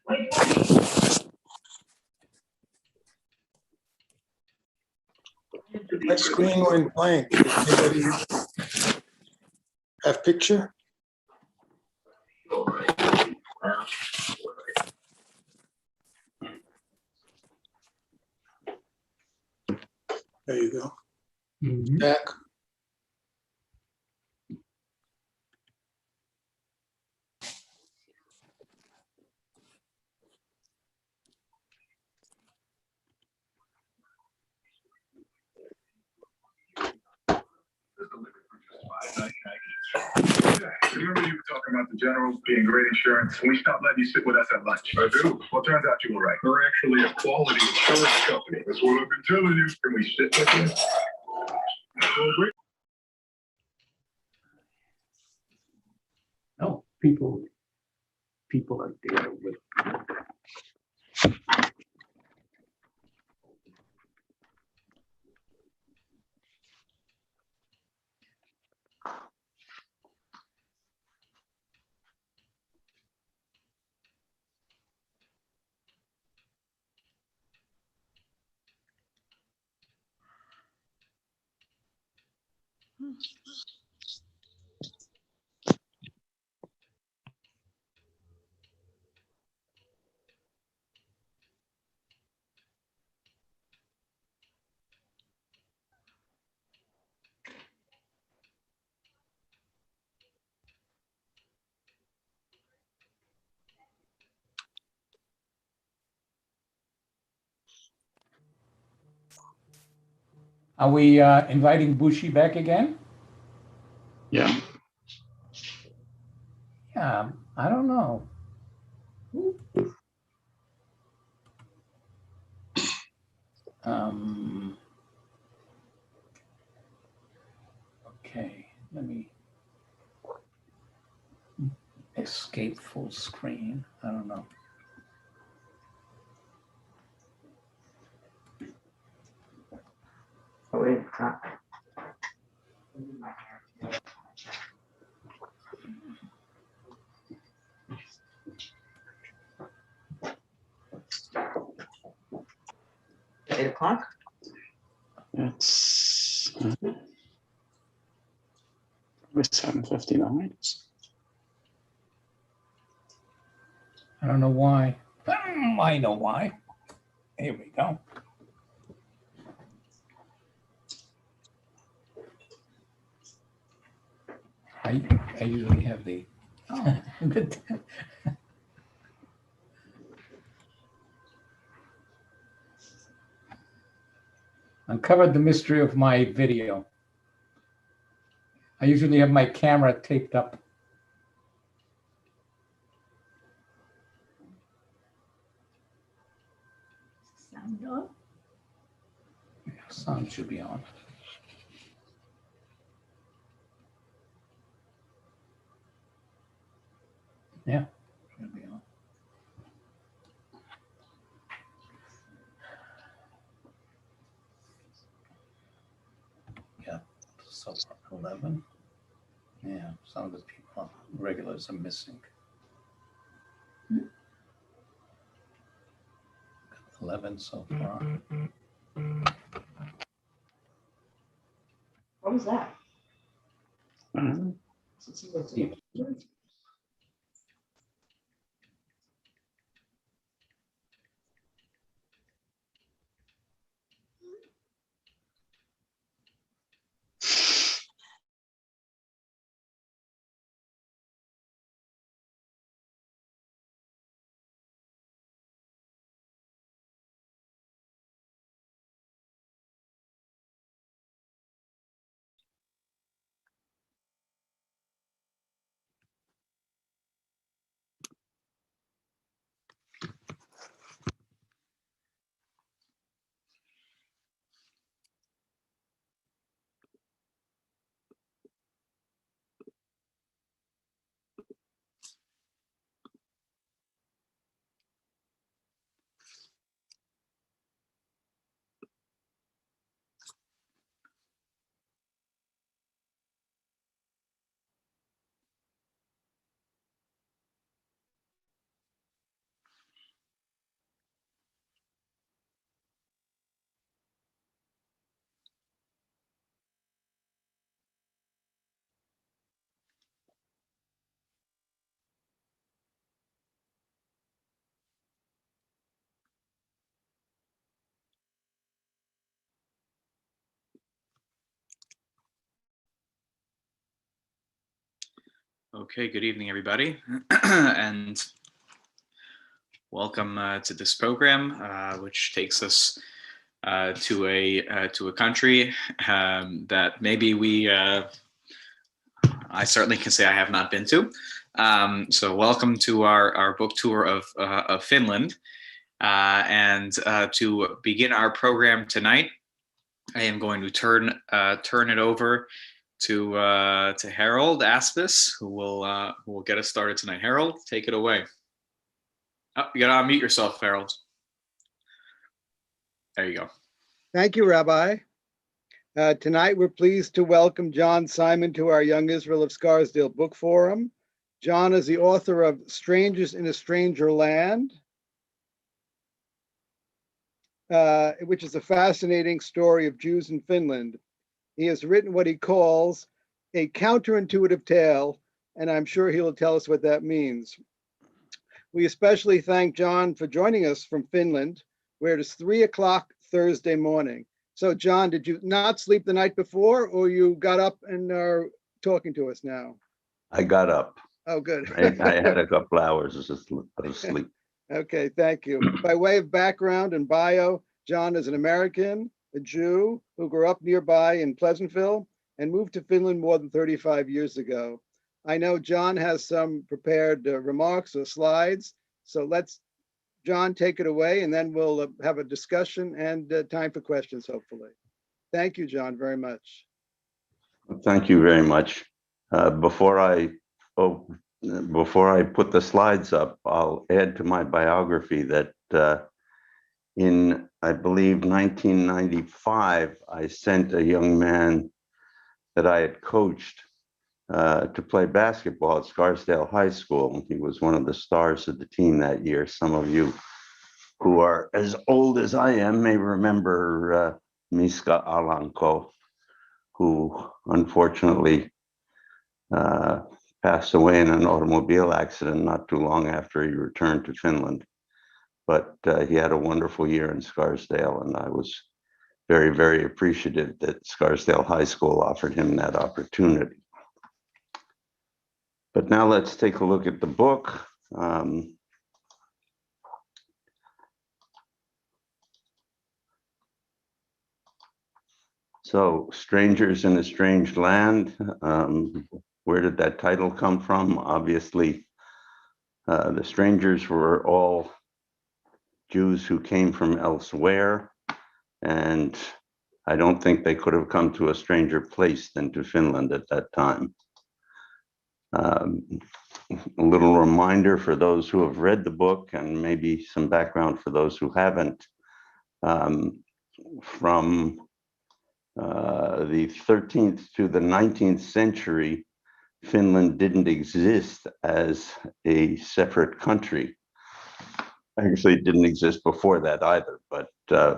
My screen went blank. Anybody have picture? There you go. Back. Remember you were talking about the generals being great insurance, and we stopped letting you sit with us at lunch. I do. Well, turns out you were right. We're actually a quality insurance company. That's what I've been telling you. Can we sit with you? No, people are there with. Are we inviting Bushi back again? Yeah. Yeah, I don't know. Okay, let me escape full screen. I don't know. Oh, wait. Eight o'clock? It's 7:59. I don't know why. I know why. Here we go. I usually have the. Oh, good. Uncovered the mystery of my video. I usually have my camera taped up. Sound on? Yeah, sound should be on. Yeah, should be on. Yeah, so 11. Yeah, some of the people, regulars are missing. 11 so far. What was that? Yeah. Okay, good evening, everybody, and welcome to this program, which takes us to a country that maybe I certainly can say I have not been to. So, welcome to our book tour of Finland, and to begin our program tonight, I am going to turn it over to Harold Aspis, who will get us started tonight. Harold, take it away. Oh, you gotta unmute yourself, Harold. There you go. Thank you, Rabbi. Tonight, we're pleased to welcome John Simon to our Young Israel of Scarsdale Book Forum. John is the author of Strangers in a Stranger Land, which is a fascinating story of Jews in Finland. He has written what he calls a counterintuitive tale, and I'm sure he'll tell us what that means. We especially thank John for joining us from Finland, where it is 3 o'clock Thursday morning. So, John, did you not sleep the night before, or you got up and are talking to us now? I got up. Oh, good. I had a couple hours of sleep. Okay, thank you. By way of background and bio, John is an American, a Jew who grew up nearby in Pleasantville and moved to Finland more than 35 years ago. I know John has some prepared remarks or slides, so let's, John, take it away, and then we'll have a discussion and time for questions, hopefully. Thank you, John, very much. Thank you very much. Before I put the slides up, I'll add to my biography that in, I believe, 1995, I sent a young man that I had coached to play basketball at Scarsdale High School. He was one of the stars of the team that year. Some of you who are as old as I am may remember Miska Alanko, who unfortunately passed away in an automobile accident not too long after he returned to Finland. But he had a wonderful year in Scarsdale, and I was very, very appreciative that Scarsdale High School offered him that opportunity. But now let's take a look at the book. So, Strangers in a Strange Land. Where did that title come from? Obviously, the strangers were all Jews who came from elsewhere, and I don't think they could have come to a stranger place than to Finland at that time. A little reminder for those who have read the book, and maybe some background for those who haven't. From the 13th to the 19th century, Finland didn't exist as a separate country. Actually, it didn't exist before that either, but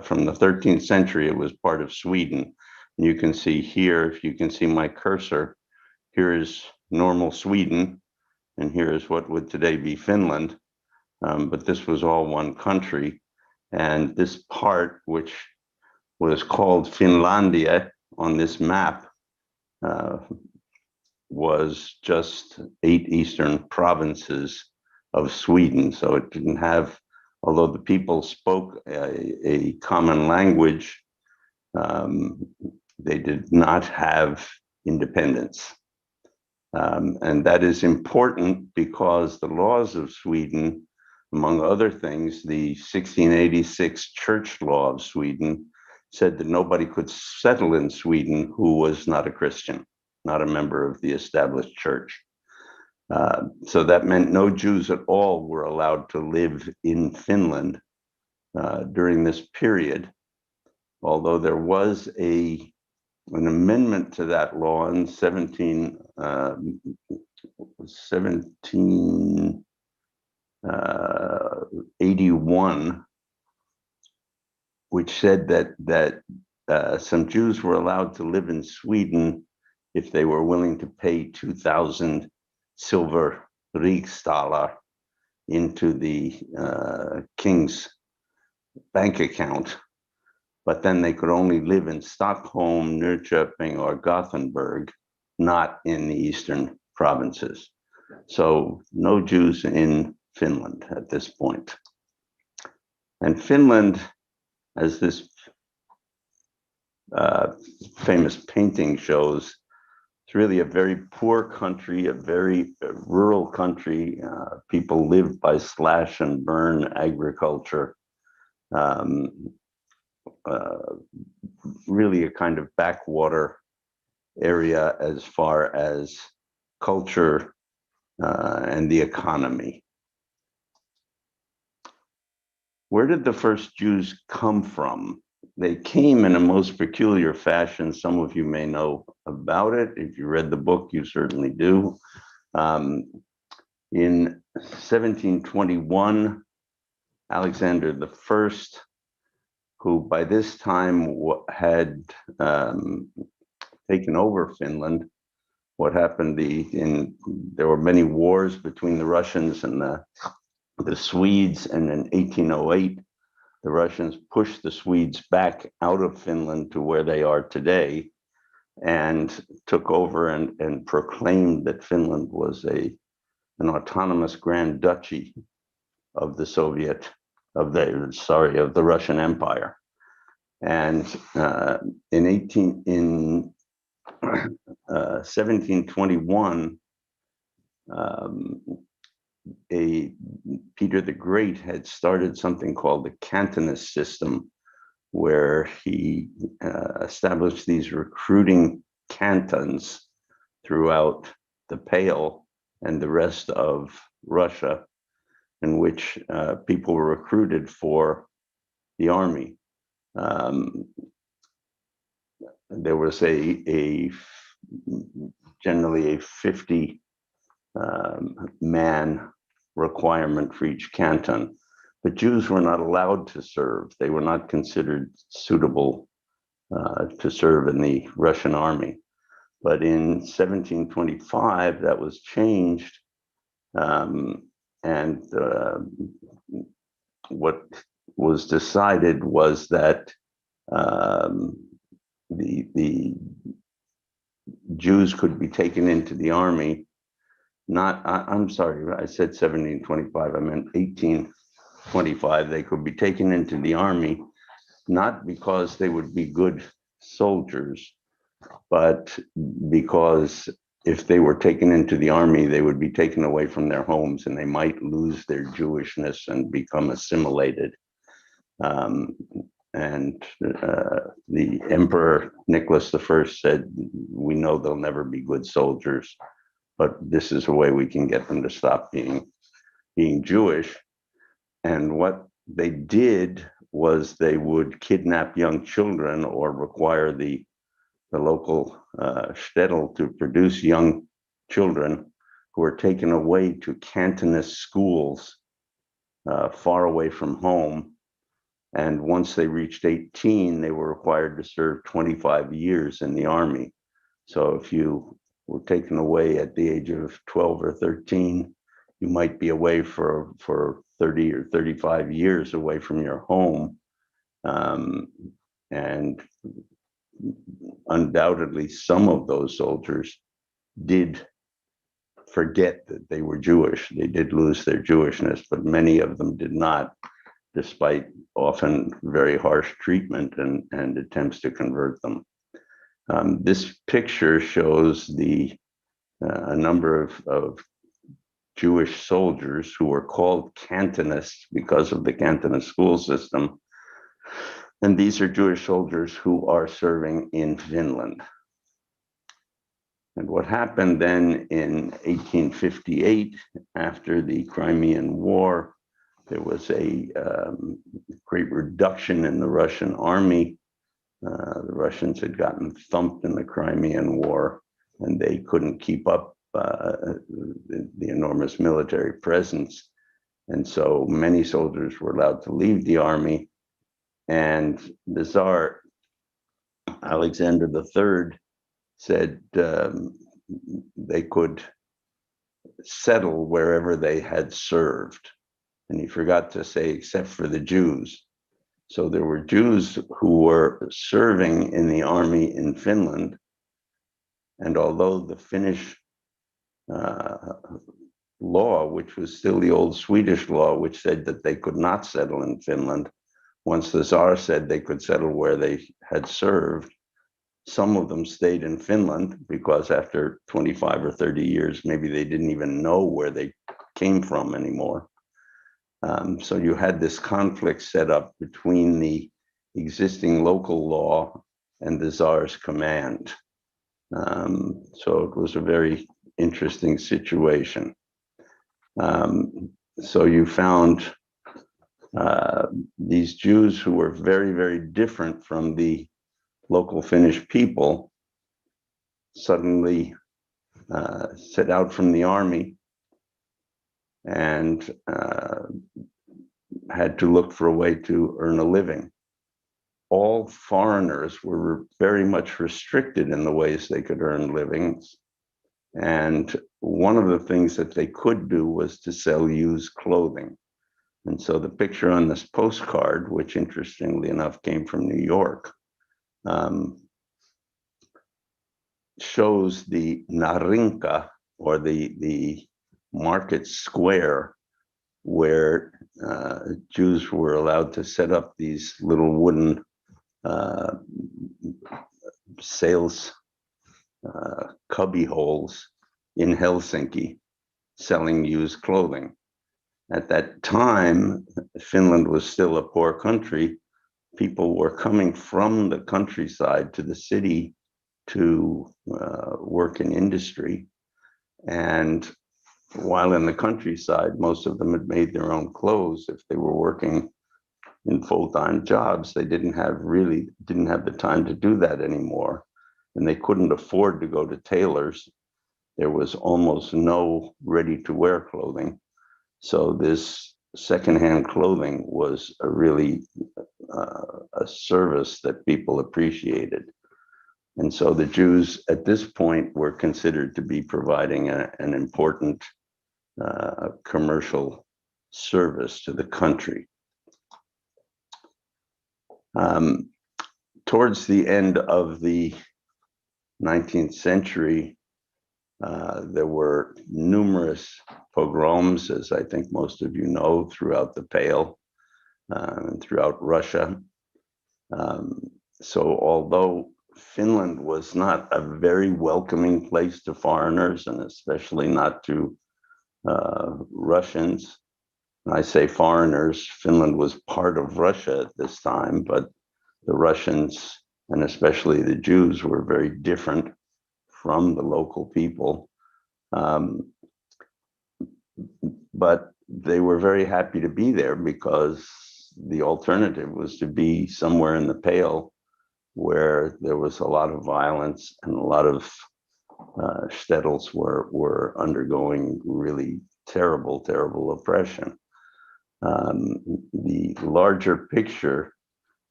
from the 13th century, it was part of Sweden. And you can see here, if you can see my cursor, here is normal Sweden, and here is what would today be Finland. But this was all one country. And this part, which was called Finlandia on this map, was just 8 eastern provinces of Sweden. So it didn't have, although the people spoke a common language, they did not have independence. And that is important because the laws of Sweden, among other things, the 1686 church law of Sweden said that nobody could settle in Sweden who was not a Christian, not a member of the established church. So that meant no Jews at all were allowed to live in Finland during this period, although there was an amendment to that law in 1781, which said that some Jews were allowed to live in Sweden if they were willing to pay 2,000 silver riksdaler into the king's bank account, but then they could only live in Stockholm, Norrköping, or Gothenburg, not in the eastern provinces. So no Jews in Finland at this point. And Finland, as this famous painting shows, it's really a very poor country, a very rural country. People live by slash and burn agriculture. Really a kind of backwater area as far as culture and the economy. Where did the first Jews come from? They came in a most peculiar fashion. Some of you may know about it. If you read the book, you certainly do. In 1721, Alexander I, who by this time had taken over Finland, what happened, there were many wars between the Russians and the Swedes, and in 1808, the Russians pushed the Swedes back out of Finland to where they are today and took over and proclaimed that Finland was an autonomous Grand Duchy of the Russian Empire. And in 1721, Peter the Great had started something called the Cantonist system, where he established these recruiting cantons throughout the Pale and the rest of Russia, in which people were recruited for the army. There was generally a 50 man requirement for each canton, but Jews were not allowed to serve. They were not considered suitable to serve in the Russian army. But in 1725, that was changed, and what was decided was that the Jews could be taken into the army. I'm sorry, I said 1725, I meant 1825. They could be taken into the army, not because they would be good soldiers, but because if they were taken into the army, they would be taken away from their homes and they might lose their Jewishness and become assimilated. The Emperor Nicholas I said, we know they'll never be good soldiers, but this is a way we can get them to stop being Jewish. And what they did was they would kidnap young children or require the local shtetl to produce young children who were taken away to Cantonist schools far away from home. And once they reached 18, they were required to serve 25 years in the army. So if you were taken away at the age of 12 or 13, you might be away for 30 or 35 years away from your home. And undoubtedly, some of those soldiers did forget that they were Jewish. They did lose their Jewishness, but many of them did not, despite often very harsh treatment and attempts to convert them. This picture shows a number of Jewish soldiers who were called Cantonists because of the Cantonist school system. And these are Jewish soldiers who are serving in Finland. And what happened then in 1858, after the Crimean War, there was a great reduction in the Russian army. The Russians had gotten thumped in the Crimean War, and they couldn't keep up the enormous military presence. And so many soldiers were allowed to leave the army. And the Tsar, Alexander III, said they could settle wherever they had served. And he forgot to say, except for the Jews. So there were Jews who were serving in the army in Finland. And although the Finnish law, which was still the old Swedish law, which said that they could not settle in Finland. Once the Tsar said they could settle where they had served, some of them stayed in Finland because after 25 or 30 years, maybe they didn't even know where they came from anymore. So you had this conflict set up between the existing local law and the Tsar's command. So it was a very interesting situation. So you found these Jews who were very, very different from the local Finnish people suddenly set out from the army and had to look for a way to earn a living. All foreigners were very much restricted in the ways they could earn livings. And one of the things that they could do was to sell used clothing. And so the picture on this postcard, which interestingly enough came from New York, shows the Narinka, or the market square, where Jews were allowed to set up these little wooden sales cubby holes in Helsinki selling used clothing. At that time, Finland was still a poor country. People were coming from the countryside to the city to work in industry. And while in the countryside, most of them had made their own clothes. If they were working in full-time jobs, they didn't have the time to do that anymore. And they couldn't afford to go to tailors. There was almost no ready-to-wear clothing. So this secondhand clothing was a really a service that people appreciated. And so the Jews at this point were considered to be providing an important commercial service to the country. Towards the end of the 19th century, there were numerous pogroms, as I think most of you know, throughout the Pale and throughout Russia. So although Finland was not a very welcoming place to foreigners, and especially not to Russians, when I say foreigners, Finland was part of Russia at this time, but the Russians, and especially the Jews, were very different from the local people. But they were very happy to be there because the alternative was to be somewhere in the Pale where there was a lot of violence and a lot of shtetls were undergoing really terrible, terrible oppression. The larger picture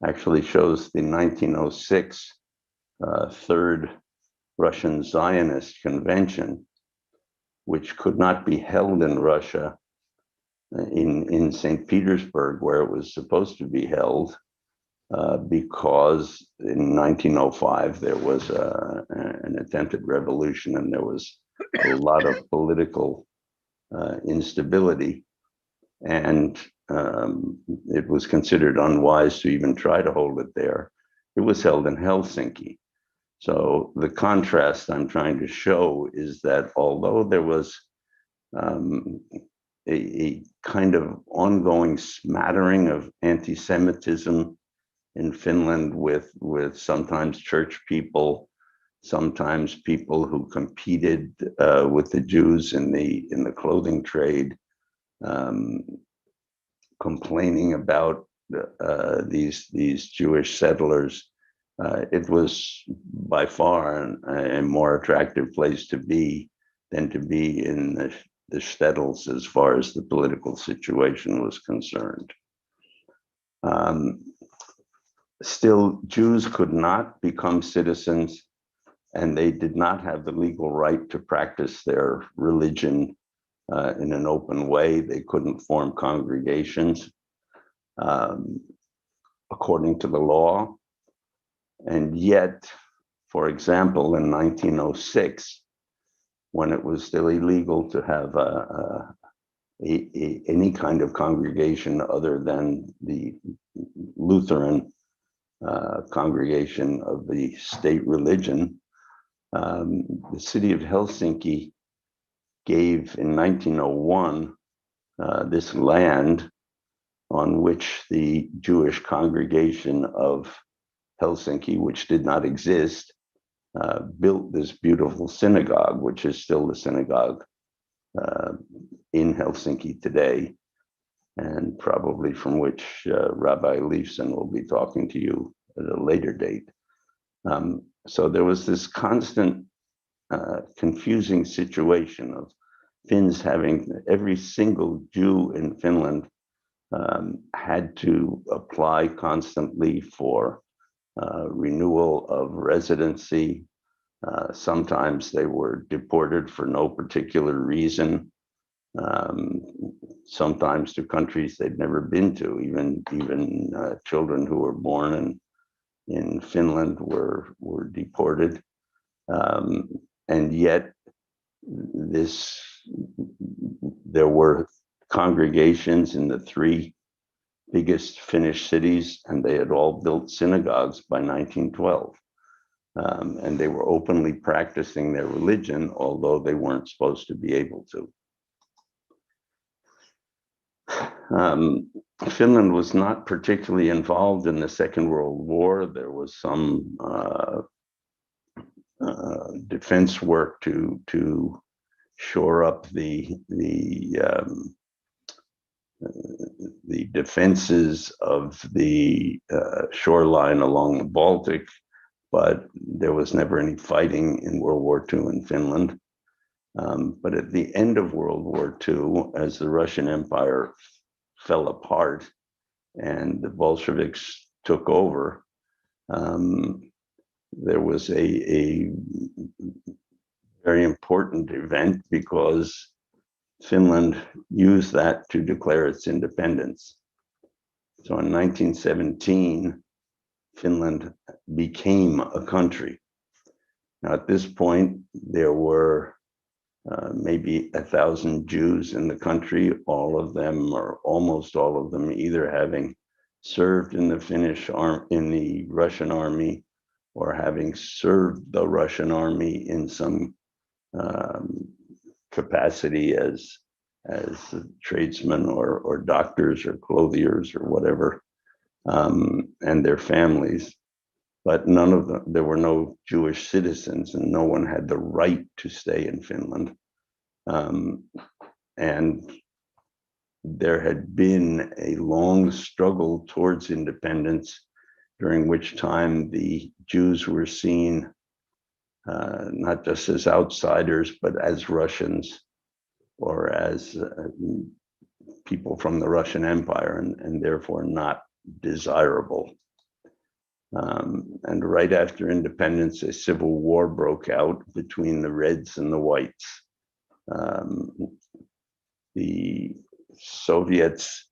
actually shows the 1906 Third Russian Zionist Convention, which could not be held in Russia in St. Petersburg, where it was supposed to be held, because in 1905 there was an attempted revolution and there was a lot of political instability, and it was considered unwise to even try to hold it there. It was held in Helsinki. So the contrast I'm trying to show is that although there was a kind of ongoing smattering of anti-Semitism in Finland, with sometimes church people, sometimes people who competed with the Jews in the clothing trade, complaining about these Jewish settlers. It was by far a more attractive place to be than to be in the shtetls as far as the political situation was concerned. Still, Jews could not become citizens, and they did not have the legal right to practice their religion in an open way. They couldn't form congregations according to the law. And yet, for example, in 1906, when it was still illegal to have any kind of congregation other than the Lutheran congregation of the state religion. The city of Helsinki gave in 1901 this land on which the Jewish congregation of Helsinki, which did not exist, built this beautiful synagogue, which is still the synagogue in Helsinki today, and probably from which Rabbi Leifson will be talking to you at a later date. So there was this constant confusing situation of Finns having, every single Jew in Finland had to apply constantly for renewal of residency. Sometimes they were deported for no particular reason. Sometimes to countries they'd never been to. Even children who were born in Finland were deported. And yet there were congregations in the three biggest Finnish cities, and they had all built synagogues by 1912. And they were openly practicing their religion, although they weren't supposed to be able to. Finland was not particularly involved in the Second World War. There was some defense work to shore up the defenses of the shoreline along the Baltic, but there was never any fighting in World War II in Finland. But at the end of World War II, as the Russian Empire fell apart and the Bolsheviks took over, there was a very important event because Finland used that to declare its independence. So in 1917, Finland became a country. Now, at this point, there were maybe 1,000 Jews in the country, all of them, or almost all of them, either having served in the Finnish army, in the Russian army, or having served the Russian army in some capacity as tradesmen or doctors or clothiers or whatever, and their families. But none of them, there were no Jewish citizens, and no one had the right to stay in Finland. And there had been a long struggle towards independence, during which time the Jews were seen not just as outsiders, but as Russians, or as people from the Russian Empire, and therefore not desirable. And right after independence, a civil war broke out between the Reds and the Whites. The Soviets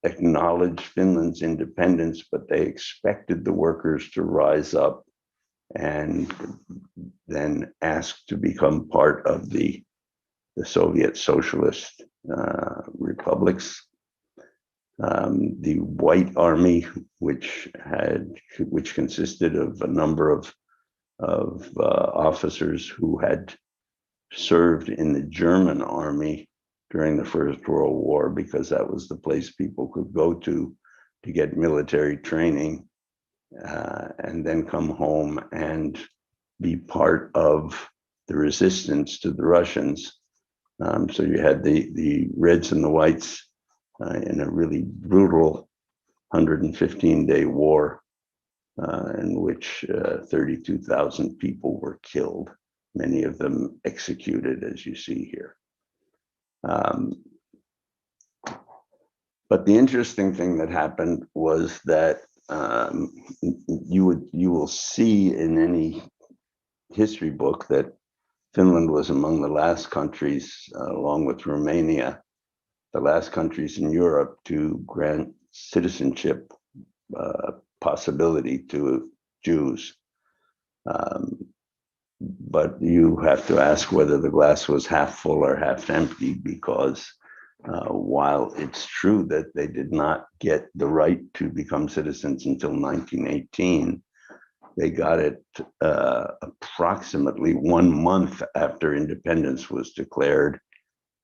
acknowledged Finland's independence, but they expected the workers to rise up and then ask to become part of the Soviet socialist republics. The White Army, which consisted of a number of officers who had served in the German army during the First World War, because that was the place people could go to get military training, and then come home and be part of the resistance to the Russians. So you had the Reds and the Whites in a really brutal 115-day war in which 32,000 people were killed, many of them executed, as you see here. But the interesting thing that happened was that you will see in any history book that Finland was among the last countries, along with Romania, the last countries in Europe to grant citizenship possibility to Jews. but you have to ask whether the glass was half full or half empty, because while it's true that they did not get the right to become citizens until 1918, they got it approximately 1 month after independence was declared,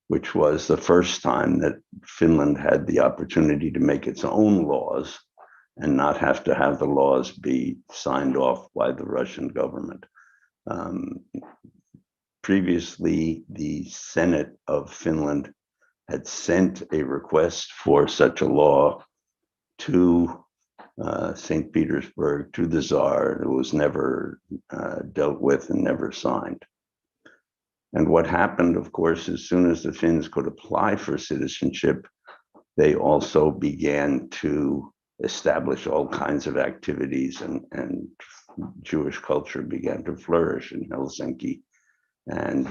which was the first time that Finland had the opportunity to make its own laws and not have to have the laws be signed off by the Russian government. Previously, the Senate of Finland had sent a request for such a law to St. Petersburg, to the Tsar. It was never dealt with and never signed. And what happened, of course, as soon as the Finns could apply for citizenship, they also began to establish all kinds of activities, and Jewish culture began to flourish in Helsinki and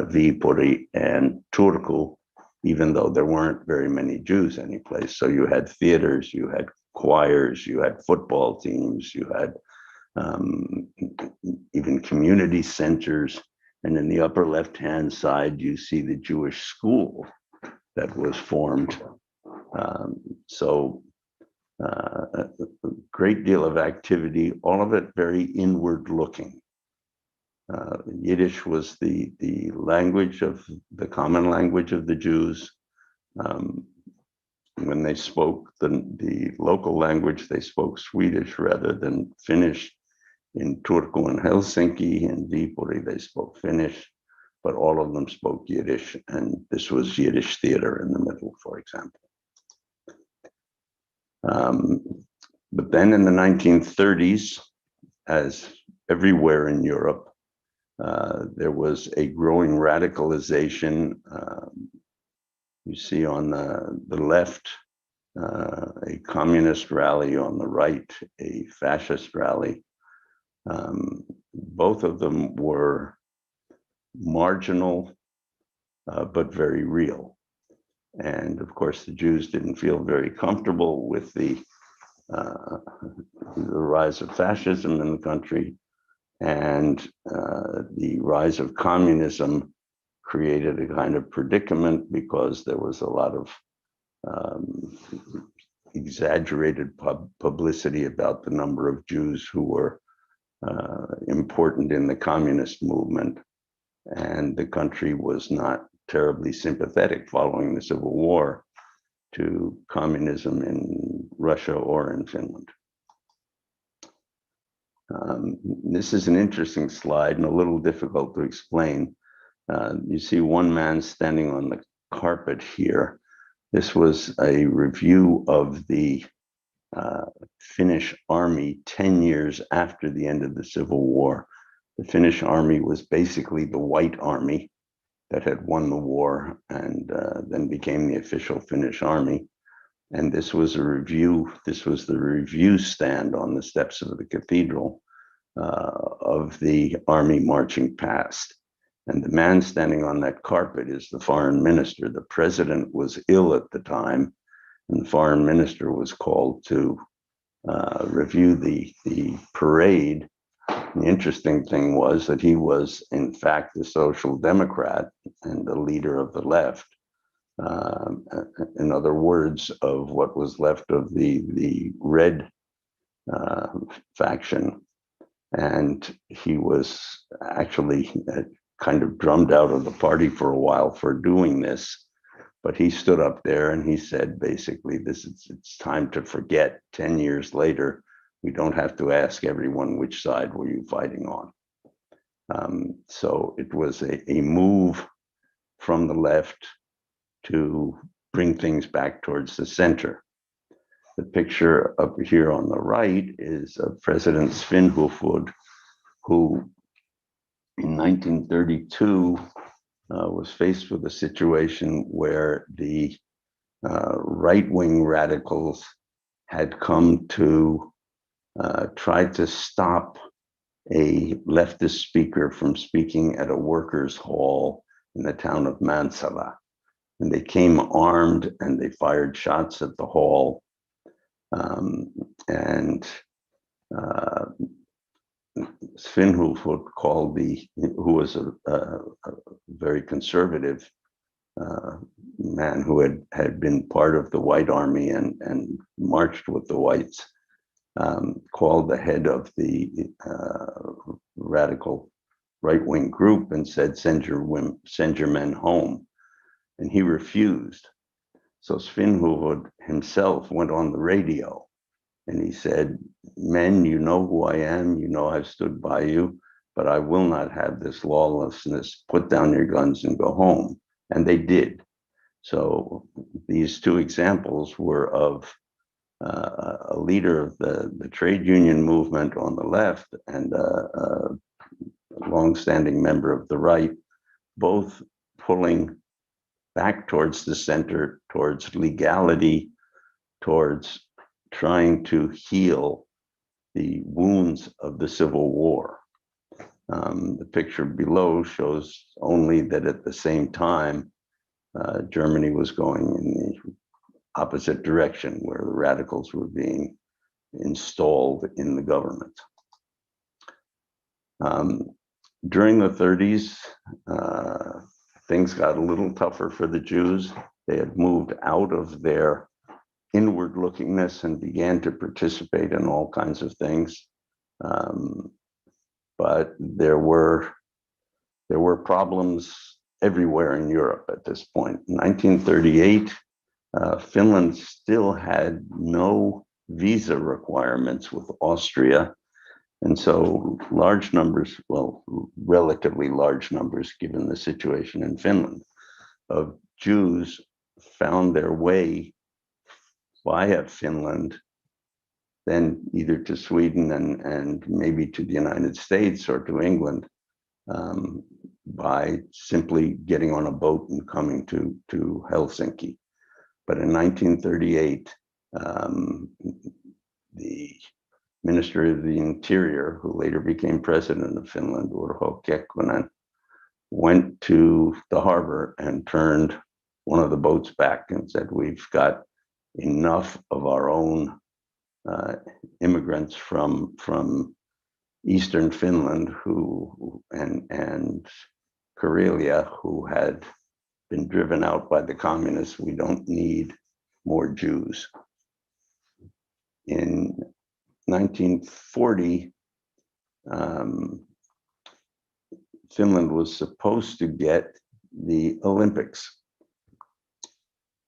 Viipuri and Turku, even though there weren't very many Jews anyplace. So you had theaters, you had choirs, you had football teams, you had even community centers. And in the upper left-hand side, you see the Jewish school that was formed. A great deal of activity, all of it very inward looking. Yiddish was the language of the common language of the Jews. When they spoke the local language, they spoke Swedish rather than Finnish. In Turku and Helsinki and Viipuri, they spoke Finnish, but all of them spoke Yiddish, and this was Yiddish theater in the middle, for example. But then in the 1930s, as everywhere in Europe, there was a growing radicalization. You see on the left, a communist rally, on the right, a fascist rally. Both of them were marginal, but very real. And of course, the Jews didn't feel very comfortable with the rise of fascism in the country, and the rise of communism created a kind of predicament, because there was a lot of exaggerated publicity about the number of Jews who were important in the communist movement, and the country was not terribly sympathetic following the Civil War to communism in Russia or in Finland. This is an interesting slide and a little difficult to explain. You see one man standing on the carpet here. This was a review of the Finnish Army 10 years after the end of the Civil War. The Finnish Army was basically the White Army that had won the war and then became the official Finnish Army. And this was a review, this was the review stand on the steps of the cathedral of the army marching past. And the man standing on that carpet is the foreign minister. The president was ill at the time, and the foreign minister was called to review the parade. The interesting thing was that he was, in fact, a social democrat and the leader of the left. In other words, of what was left of the red faction. And he was actually kind of drummed out of the party for a while for doing this. But he stood up there and he said, basically, it's time to forget. 10 years later, we don't have to ask everyone which side were you fighting on. So it was a move from the left to bring things back towards the center. The picture up here on the right is of President Svinhufvud, who in 1932 was faced with a situation where the right-wing radicals had come to try to stop a leftist speaker from speaking at a workers' hall in the town of Mansala. And they came armed and they fired shots at the hall. Svinhufvud called who was a very conservative man who had been part of the White Army and marched with the whites, called the head of the radical right-wing group and said, send your men home. And he refused. So Svinhufvud himself went on the radio and he said, men, you know who I am, you know I've stood by you, but I will not have this lawlessness. Put down your guns and go home. And they did. So these two examples were of a leader of the trade union movement on the left and a longstanding member of the right, both pulling back towards the center, towards legality, towards trying to heal the wounds of the Civil War. The picture below shows only that at the same time, Germany was going in the opposite direction, where the radicals were being installed in the government. During the 30s, things got a little tougher for the Jews. They had moved out of their inward lookingness and began to participate in all kinds of things. But there were problems everywhere in Europe at this point. In 1938, Finland still had no visa requirements with Austria. And so large numbers, well, relatively large numbers, given the situation in Finland, of Jews found their way via Finland, then either to Sweden and maybe to the United States or to England, by simply getting on a boat and coming to Helsinki. But in 1938, the Minister of the Interior, who later became president of Finland, Urho Kekkonen, went to the harbor and turned one of the boats back and said, we've got enough of our own immigrants from Eastern Finland and Karelia who had been driven out by the communists. We don't need more Jews. In 1940, Finland was supposed to get the Olympics.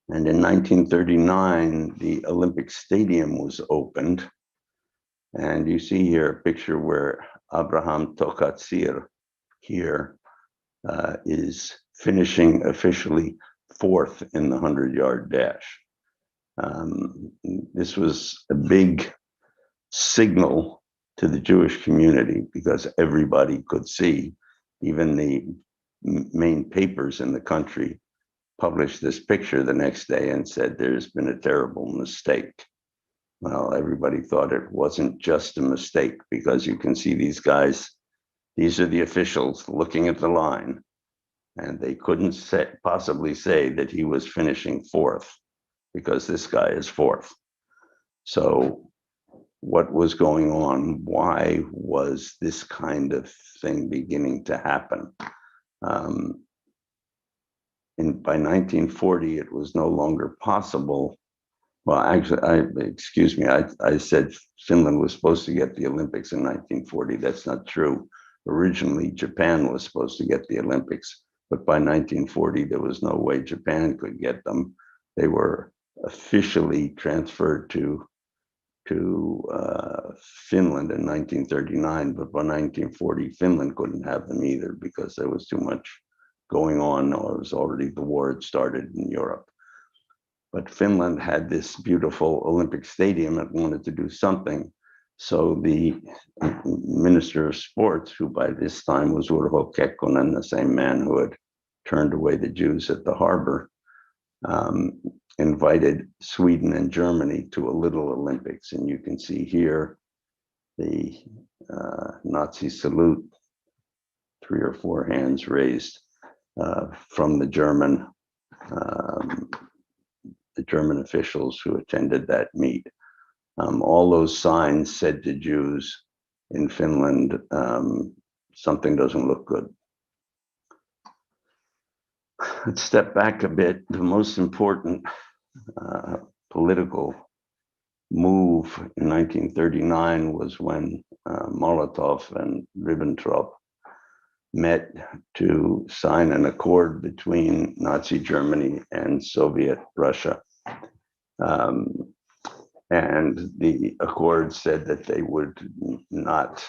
And in 1939, the Olympic Stadium was opened. And you see here a picture where Abraham Tokatsir here is finishing officially 4th in the 100-yard dash. This was a big signal to the Jewish community because everybody could see, even the main papers in the country published this picture the next day and said there's been a terrible mistake. Well, everybody thought it wasn't just a mistake because you can see these guys, these are the officials looking at the line, and they couldn't possibly say that he was finishing 4th because this guy is 4th. So what was going on? Why was this kind of thing beginning to happen? By 1940, it was no longer possible. Well, actually, excuse me, I said Finland was supposed to get the Olympics in 1940. That's not true. Originally, Japan was supposed to get the Olympics, but by 1940, there was no way Japan could get them. They were officially transferred to Finland in 1939, but by 1940, Finland couldn't have them either because there was too much going on, or it was already the war had started in Europe. But Finland had this beautiful Olympic stadium and wanted to do something. So the Minister of Sports, who by this time was Urho Kekkonen, the same man who had turned away the Jews at the harbor, invited Sweden and Germany to a little Olympics. And you can see here the Nazi salute, 3 or 4 hands raised from the German officials who attended that meet. All those signs said to Jews, in Finland, something doesn't look good. Let's step back a bit. The most important political move in 1939 was when Molotov and Ribbentrop met to sign an accord between Nazi Germany and Soviet Russia. And the accord said that they would not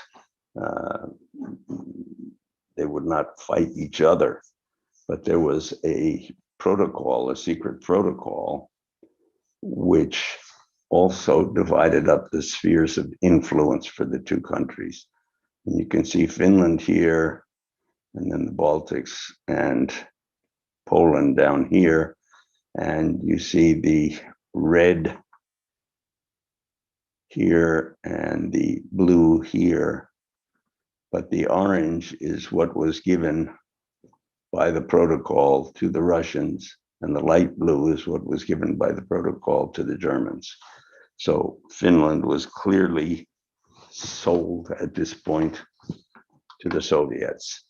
fight each other, but there was a protocol, a secret protocol, which also divided up the spheres of influence for the two countries. And you can see Finland here, and then the Baltics and Poland down here. And you see the red here and the blue here. But the orange is what was given by the protocol to the Russians, and the light blue is what was given by the protocol to the Germans. So Finland was clearly sold at this point to the Soviets.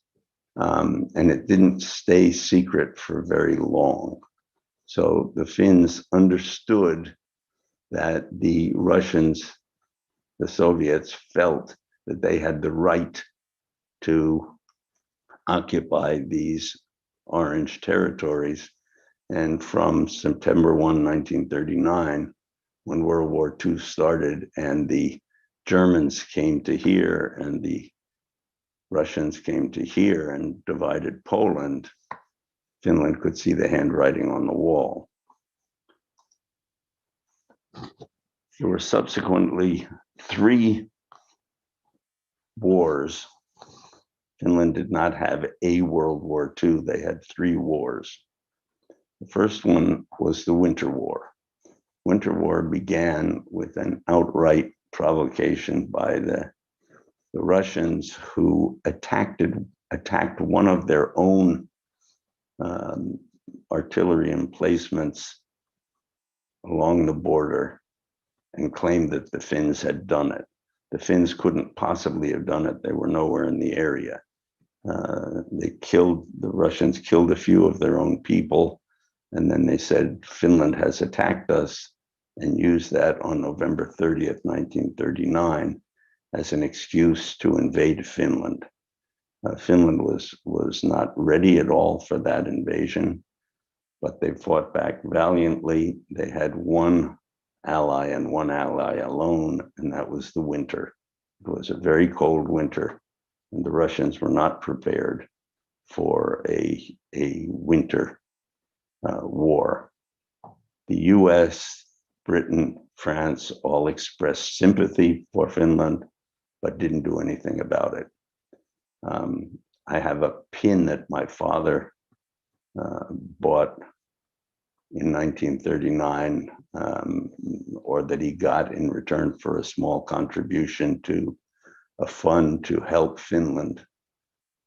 And it didn't stay secret for very long. So the Finns understood that the Russians, the Soviets, felt that they had the right to occupy these orange territories. And from September 1, 1939, when World War II started and the Germans came to here and the Russians came to here and divided Poland, Finland could see the handwriting on the wall. There were subsequently 3 wars. Finland did not have a World War II, they had 3 wars. The first one was the Winter War. Winter War began with an outright provocation by the Russians, who attacked one of their own artillery emplacements along the border and claimed that the Finns had done it. The Finns couldn't possibly have done it. They were nowhere in the area. The Russians killed a few of their own people, and then they said, Finland has attacked us, and used that on November 30th, 1939, as an excuse to invade Finland. Finland was not ready at all for that invasion, but they fought back valiantly. They had one ally and one ally alone, and that was the winter. It was a very cold winter, and the Russians were not prepared for a winter war. The US, Britain, France all expressed sympathy for Finland, but didn't do anything about it. I have a pin that my father bought in 1939, or that he got in return for a small contribution to a fund to help Finland.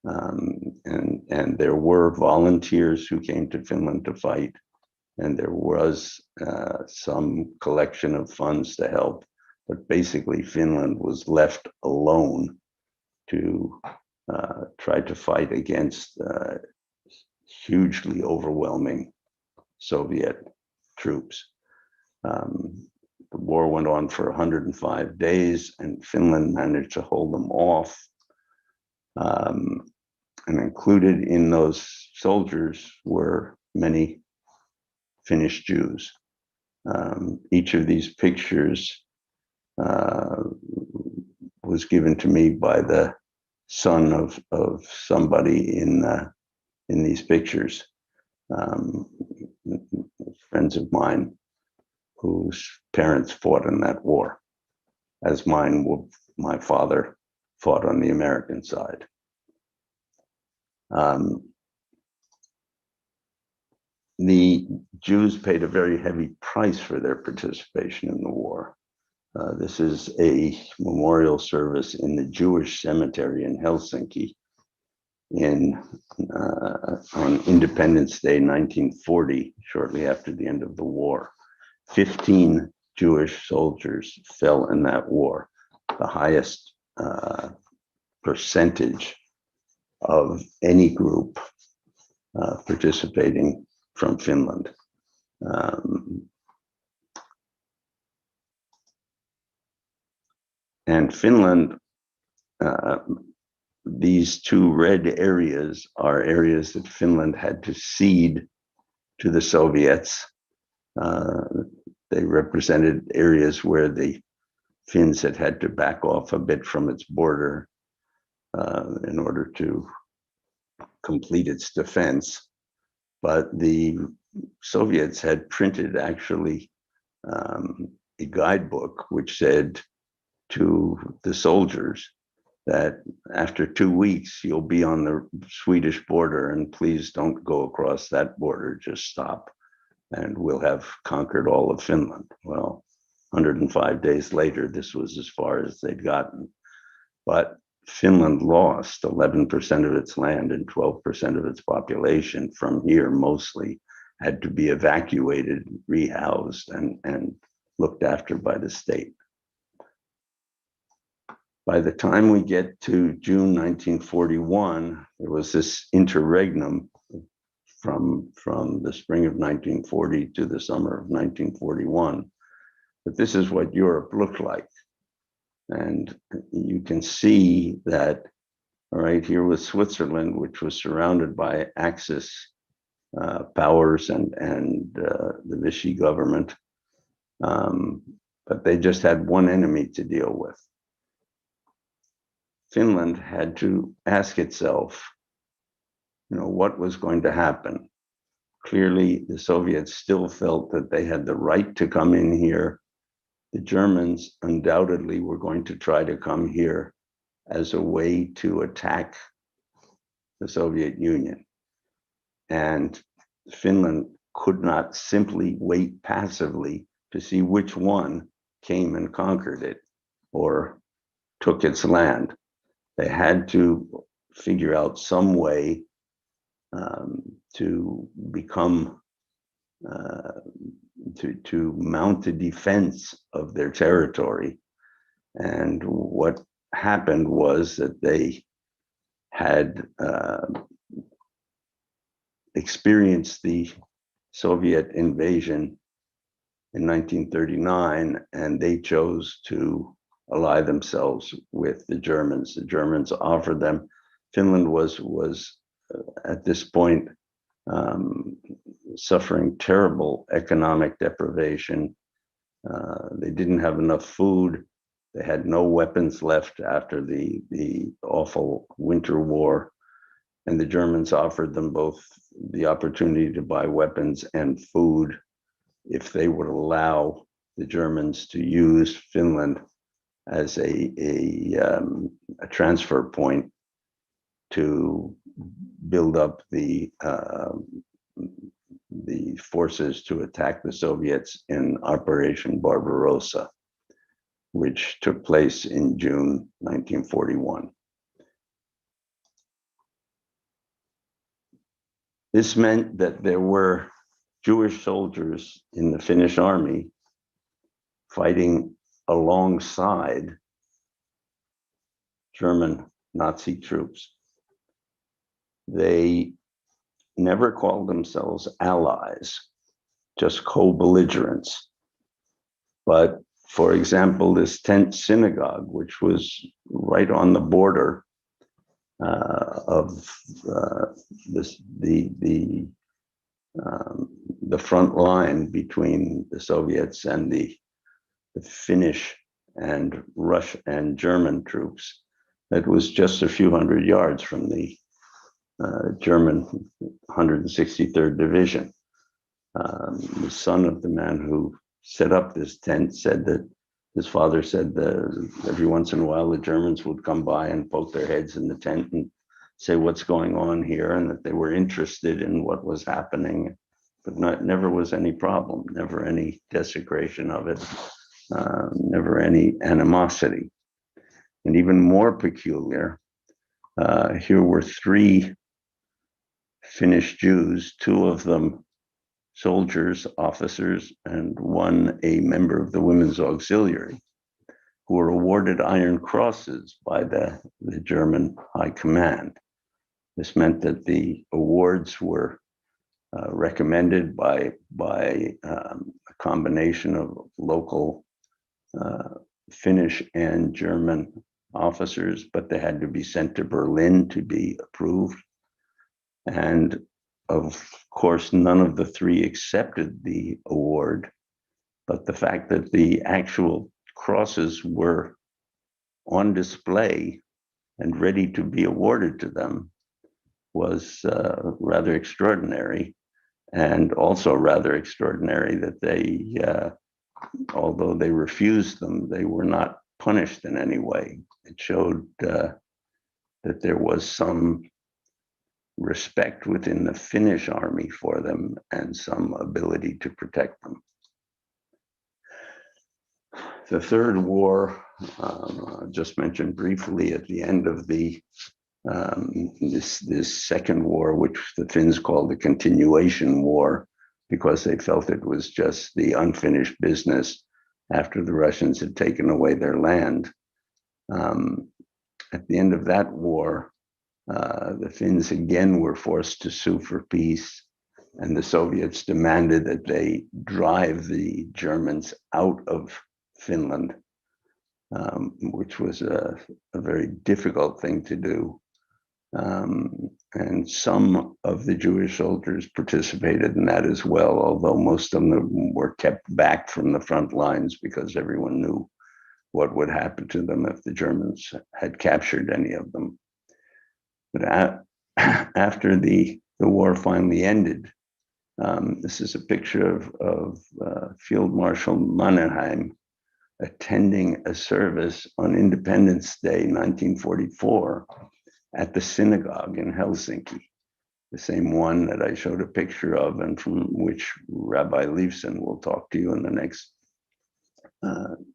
And there were volunteers who came to Finland to fight, and there was some collection of funds to help, but basically Finland was left alone to try to fight against hugely overwhelming Soviet troops. The war went on for 105 days, and Finland managed to hold them off. And included in those soldiers were many Finnish Jews. Each of these pictures was given to me by the son of somebody in these pictures, friends of mine whose parents fought in that war, as my father fought on the American side. The Jews paid a very heavy price for their participation in the war. This is a memorial service in the Jewish cemetery in Helsinki on Independence Day, 1940, shortly after the end of the war. 15 Jewish soldiers fell in that war, the highest percentage of any group participating from Finland. And Finland, these two red areas are areas that Finland had to cede to the Soviets. They represented areas where the Finns had to back off a bit from its border in order to complete its defense. But the Soviets had printed actually a guidebook which said to the soldiers that after 2 weeks you'll be on the Swedish border, and please don't go across that border, just stop and we'll have conquered all of Finland. Well, 105 days later, this was as far as they'd gotten. But Finland lost 11% of its land and 12% of its population from here, mostly had to be evacuated, rehoused, and looked after by the state. By the time we get to June 1941, there was this interregnum from the spring of 1940 to the summer of 1941. But this is what Europe looked like. And you can see that, all right, here was Switzerland, which was surrounded by Axis powers and the Vichy government. But they just had one enemy to deal with. Finland had to ask itself, what was going to happen? Clearly, the Soviets still felt that they had the right to come in here. The Germans undoubtedly were going to try to come here as a way to attack the Soviet Union. And Finland could not simply wait passively to see which one came and conquered it or took its land. They had to figure out some way to become, to mount a defense of their territory. And what happened was that they had experienced the Soviet invasion in 1939, and they chose to ally themselves with the Germans. The Germans offered them. Finland was at this point suffering terrible economic deprivation. They didn't have enough food. They had no weapons left after the awful winter war. And the Germans offered them both the opportunity to buy weapons and food if they would allow the Germans to use Finland as a transfer point to build up the forces to attack the Soviets in Operation Barbarossa, which took place in June 1941. This meant that there were Jewish soldiers in the Finnish Army fighting alongside German Nazi troops. They never called themselves allies, just co-belligerents. But for example, this tent synagogue, which was right on the border of the front line between the Soviets and the Finnish and Russian and German troops, that was just a few hundred yards from the German 163rd Division. The son of the man who set up this tent said that his father said that every once in a while the Germans would come by and poke their heads in the tent and say what's going on here, and that they were interested in what was happening, but never was any problem, never any desecration of it, never any animosity. And even more peculiar, here were 3 Finnish Jews, 2 of them soldiers, officers, and 1 a member of the Women's Auxiliary. who were awarded Iron Crosses by the German High Command. This meant that the awards were recommended by a combination of local Finnish and German officers, but they had to be sent to Berlin to be approved. And of course, none of the three accepted the award, but the fact that the actual crosses were on display and ready to be awarded to them was rather extraordinary. And also rather extraordinary that they, although they refused them, they were not punished in any way. It showed that there was some respect within the Finnish Army for them and some ability to protect them. The third war, just mentioned briefly at the end of the this second war, which the Finns called the continuation war, because they felt it was just the unfinished business after the Russians had taken away their land. At the end of that war, the Finns again were forced to sue for peace, and the Soviets demanded that they drive the Germans out of Finland, which was a very difficult thing to do. And some of the Jewish soldiers participated in that as well, although most of them were kept back from the front lines because everyone knew what would happen to them if the Germans had captured any of them. But after the war finally ended, this is a picture of Field Marshal Mannerheim attending a service on Independence Day, 1944, at the synagogue in Helsinki, the same one that I showed a picture of and from which Rabbi Leifson will talk to you in the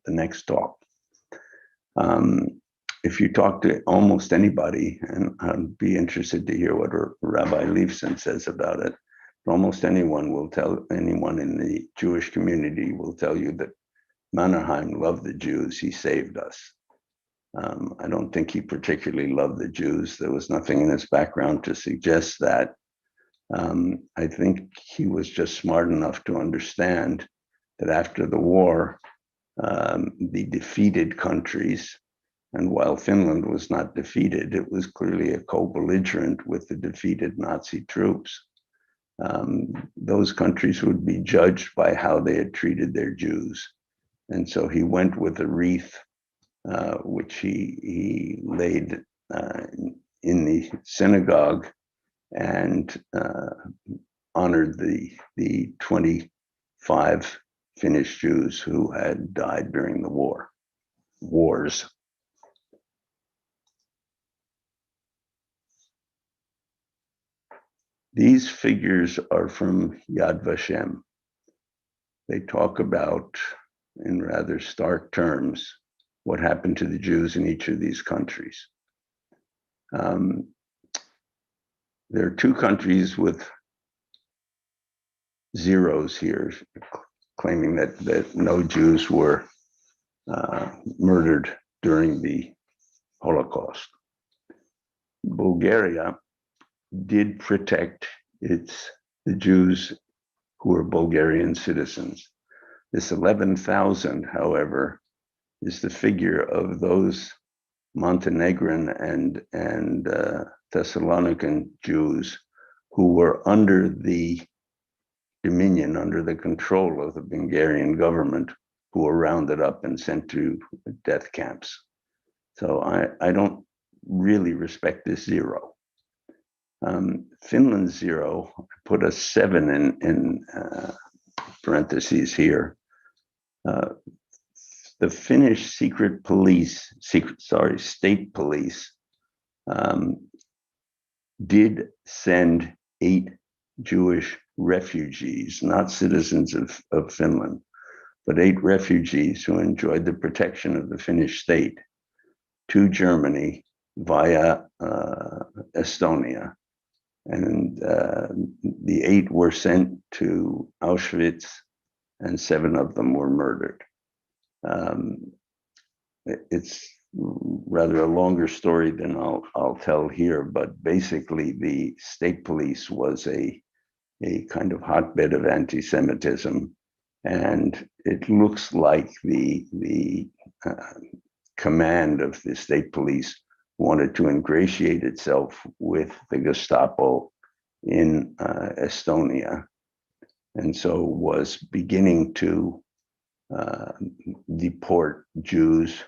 next talk. If you talk to almost anybody, and I'd be interested to hear what Rabbi Leifson says about it, almost anyone in the Jewish community will tell you that Mannerheim loved the Jews, he saved us. I don't think he particularly loved the Jews. There was nothing in his background to suggest that. I think he was just smart enough to understand that after the war, the defeated countries, and while Finland was not defeated, it was clearly a co-belligerent with the defeated Nazi troops. Those countries would be judged by how they had treated their Jews. And so he went with a wreath which he laid in the synagogue and honored the 25 Finnish Jews who had died during the wars. These figures are from Yad Vashem. They talk about, in rather stark terms, what happened to the Jews in each of these countries. There are two countries with zeros here, claiming that no Jews were murdered during the Holocaust. Bulgaria did protect the Jews who were Bulgarian citizens. This 11,000, however, is the figure of those Montenegrin and Thessalonican Jews who were under the dominion, under the control of the Bulgarian government, who were rounded up and sent to death camps. So I don't really respect this zero. Finland's zero, put a 7 in parentheses here. The Finnish state police did send 8 Jewish refugees, not citizens of Finland, but 8 refugees who enjoyed the protection of the Finnish state to Germany via Estonia. And the 8 were sent to Auschwitz, and 7 of them were murdered. it's rather a longer story than I'll tell here, but basically the state police was a kind of hotbed of anti-Semitism, and it looks like the command of the state police wanted to ingratiate itself with the Gestapo in Estonia, and so was beginning to deport Jews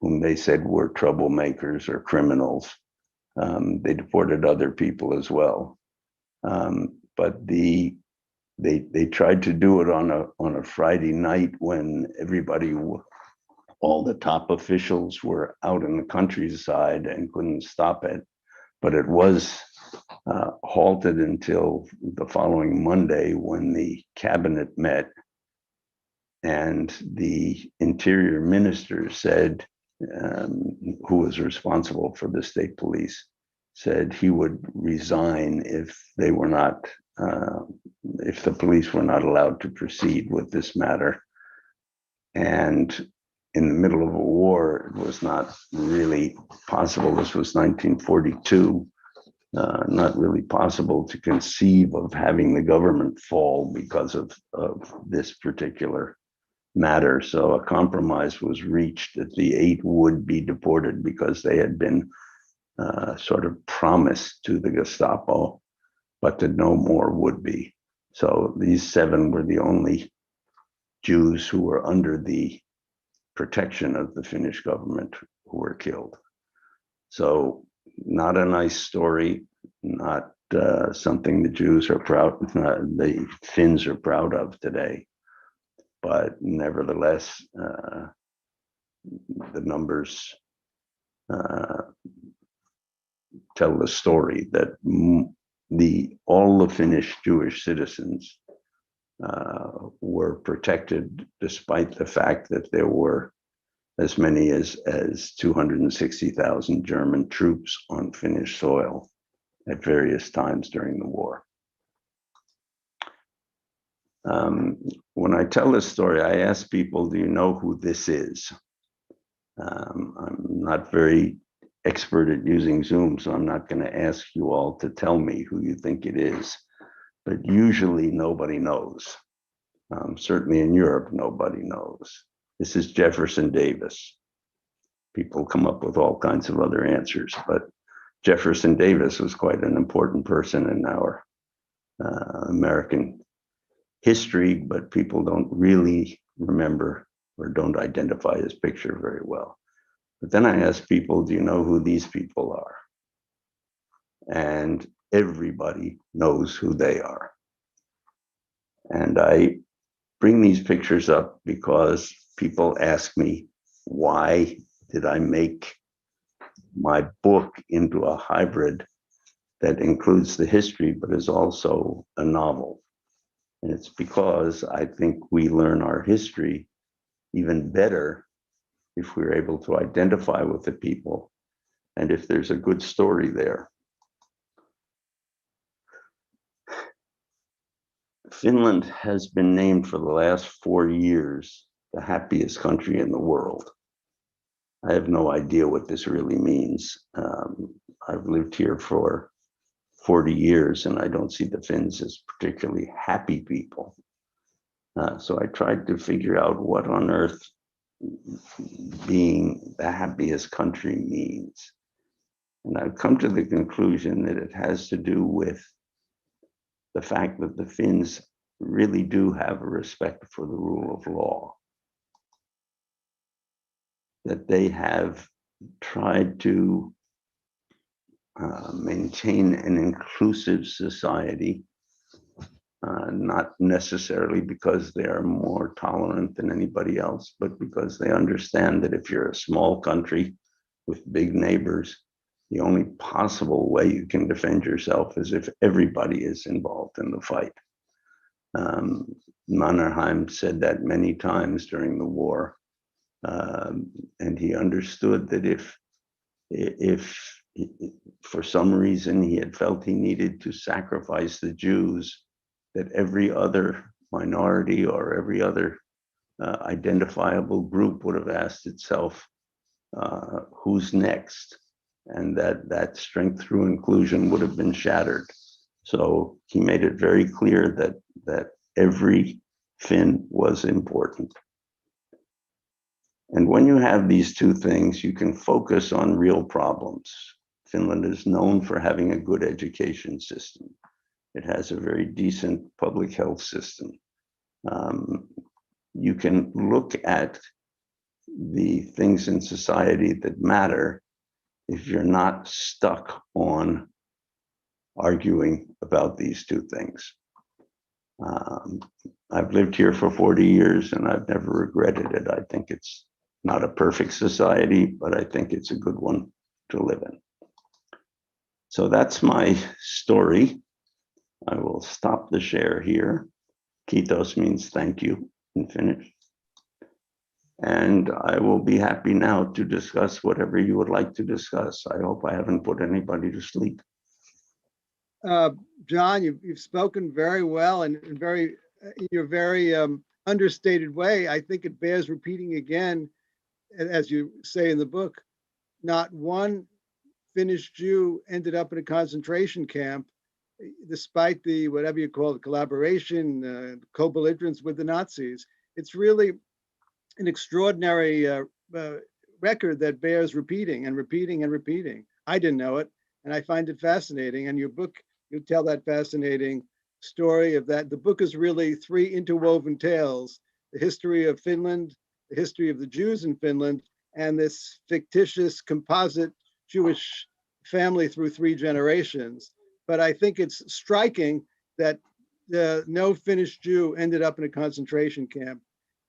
whom they said were troublemakers or criminals. They deported other people as well. But they tried to do it on a Friday night when everybody, all the top officials were out in the countryside and couldn't stop it. But it was halted until the following Monday when the cabinet met, and the interior minister said, who was responsible for the state police, said he would resign if they were not, if the police were not allowed to proceed with this matter. And in the middle of a war, it was not really possible. This was 1942, not really possible to conceive of having the government fall because of this particular matter. So a compromise was reached that the 8 would be deported because they had been sort of promised to the Gestapo, but that no more would be. So these 7 were the only Jews who were under the protection of the Finnish government who were killed. So not a nice story, not something the Jews are proud, the Finns are proud of today. But nevertheless, the numbers tell the story that all the Finnish Jewish citizens were protected, despite the fact that there were as many as 260,000 German troops on Finnish soil at various times during the war. When I tell this story, I ask people, do you know who this is? I'm not very expert at using Zoom, so I'm not going to ask you all to tell me who you think it is, but usually nobody knows. Certainly in Europe, nobody knows. This is Jefferson Davis. People come up with all kinds of other answers, but Jefferson Davis was quite an important person in our American history, but people don't really remember or don't identify his picture very well. But then I ask people, do you know who these people are? And everybody knows who they are. And I bring these pictures up because people ask me, why did I make my book into a hybrid that includes the history, but is also a novel? And it's because I think we learn our history even better if we're able to identify with the people and if there's a good story there. Finland has been named for the last 4 years the happiest country in the world. I have no idea what this really means. I've lived here for 40 years and I don't see the Finns as particularly happy people. So I tried to figure out what on earth being the happiest country means. And I've come to the conclusion that it has to do with the fact that the Finns really do have a respect for the rule of law, that they have tried to maintain an inclusive society, not necessarily because they are more tolerant than anybody else, but because they understand that if you're a small country with big neighbors, the only possible way you can defend yourself is if everybody is involved in the fight. Mannerheim said that many times during the war, and he understood that if for some reason he had felt he needed to sacrifice the Jews, that every other minority or every other identifiable group would have asked itself, who's next, and that strength through inclusion would have been shattered. So he made it very clear that every Finn was important. And when you have these two things, you can focus on real problems. Finland is known for having a good education system. It has a very decent public health system. You can look at the things in society that matter if you're not stuck on arguing about these two things. I've lived here for 40 years and I've never regretted it. I think it's not a perfect society, but I think it's a good one to live in. So that's my story. I will stop the share here. Kiitos means thank you in Finnish. And I will be happy now to discuss whatever you would like to discuss. I hope I haven't put anybody to sleep. John, you've spoken very well and in your very understated way. I think it bears repeating again, as you say in the book, not one Finnish Jew ended up in a concentration camp, despite the, whatever you call it, collaboration, co-belligerence with the Nazis. It's really an extraordinary record that bears repeating and repeating and repeating. I didn't know it, and I find it fascinating. And your book, you tell that fascinating story of that. The book is really three interwoven tales: the history of Finland, the history of the Jews in Finland, and this fictitious composite Jewish family through three generations. But I think it's striking that no Finnish Jew ended up in a concentration camp.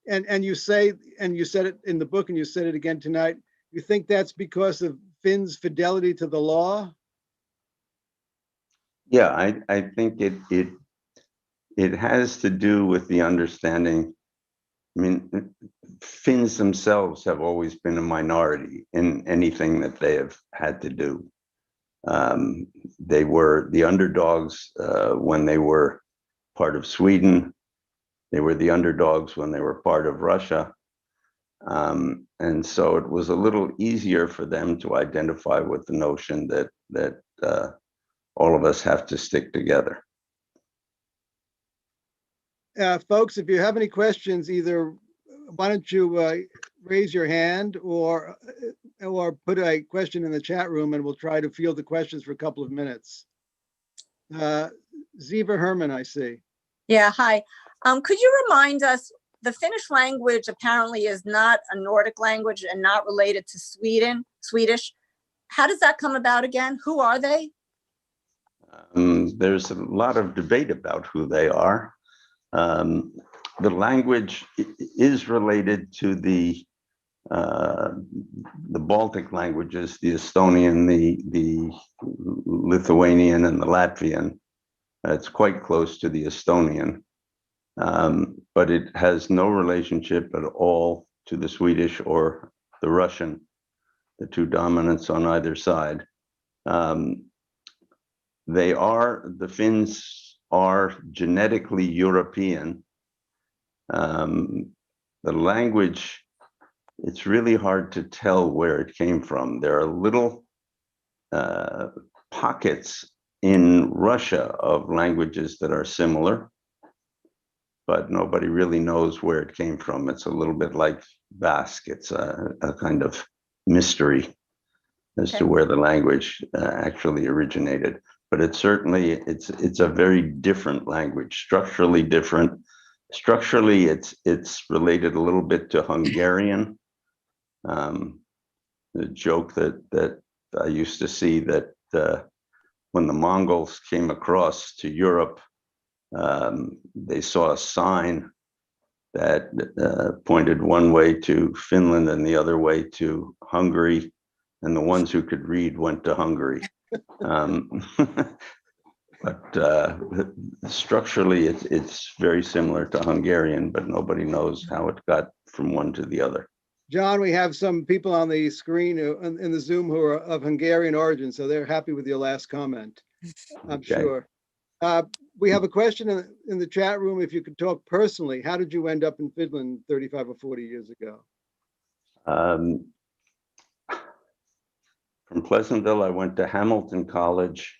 And you say, and you said it in the book and you said it again tonight, you think that's because of Finn's fidelity to the law? Yeah, I think it has to do with the understanding. I mean, Finns themselves have always been a minority in anything that they have had to do. They were the underdogs when they were part of Sweden. They were the underdogs when they were part of Russia. And so it was a little easier for them to identify with the notion that all of us have to stick together. Folks, if you have any questions, either why don't you raise your hand or put a question in the chat room and we'll try to field the questions for a couple of minutes. Ziva Herman, I see. Yeah, hi. Could you remind us, the Finnish language apparently is not a Nordic language and not related to Swedish. How does that come about again? Who are they? There's a lot of debate about who they are. The language is related to the Baltic languages, the Estonian, the Lithuanian, and the Latvian. It's quite close to the Estonian, but it has no relationship at all to the Swedish or the Russian, the two dominants on either side. The Finns are genetically European. The language, it's really hard to tell where it came from. There are little pockets in Russia of languages that are similar, but nobody really knows where it came from. It's a little bit like Basque. It's a kind of mystery as to where the language actually originated. But it's certainly, it's a very different language, structurally different. Structurally, it's related a little bit to Hungarian. The joke that I used to see that when the Mongols came across to Europe, they saw a sign that pointed one way to Finland and the other way to Hungary, and the ones who could read went to Hungary. But structurally, it's very similar to Hungarian, but nobody knows how it got from one to the other. John, we have some people on the screen in the Zoom who are of Hungarian origin, so they're happy with your last comment, I'm sure. We have a question in the chat room. If you could talk personally, how did you end up in Finland 35 or 40 years ago? From Pleasantville, I went to Hamilton College,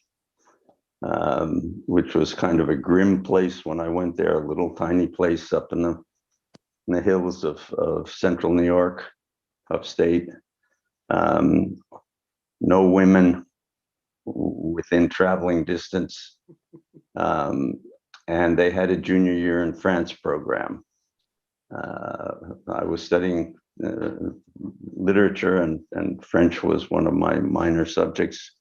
which was kind of a grim place when I went there, a little tiny place up in the hills of central New York, upstate. No women within traveling distance. And they had a junior year in France program. I was studying literature, and French was one of my minor subjects.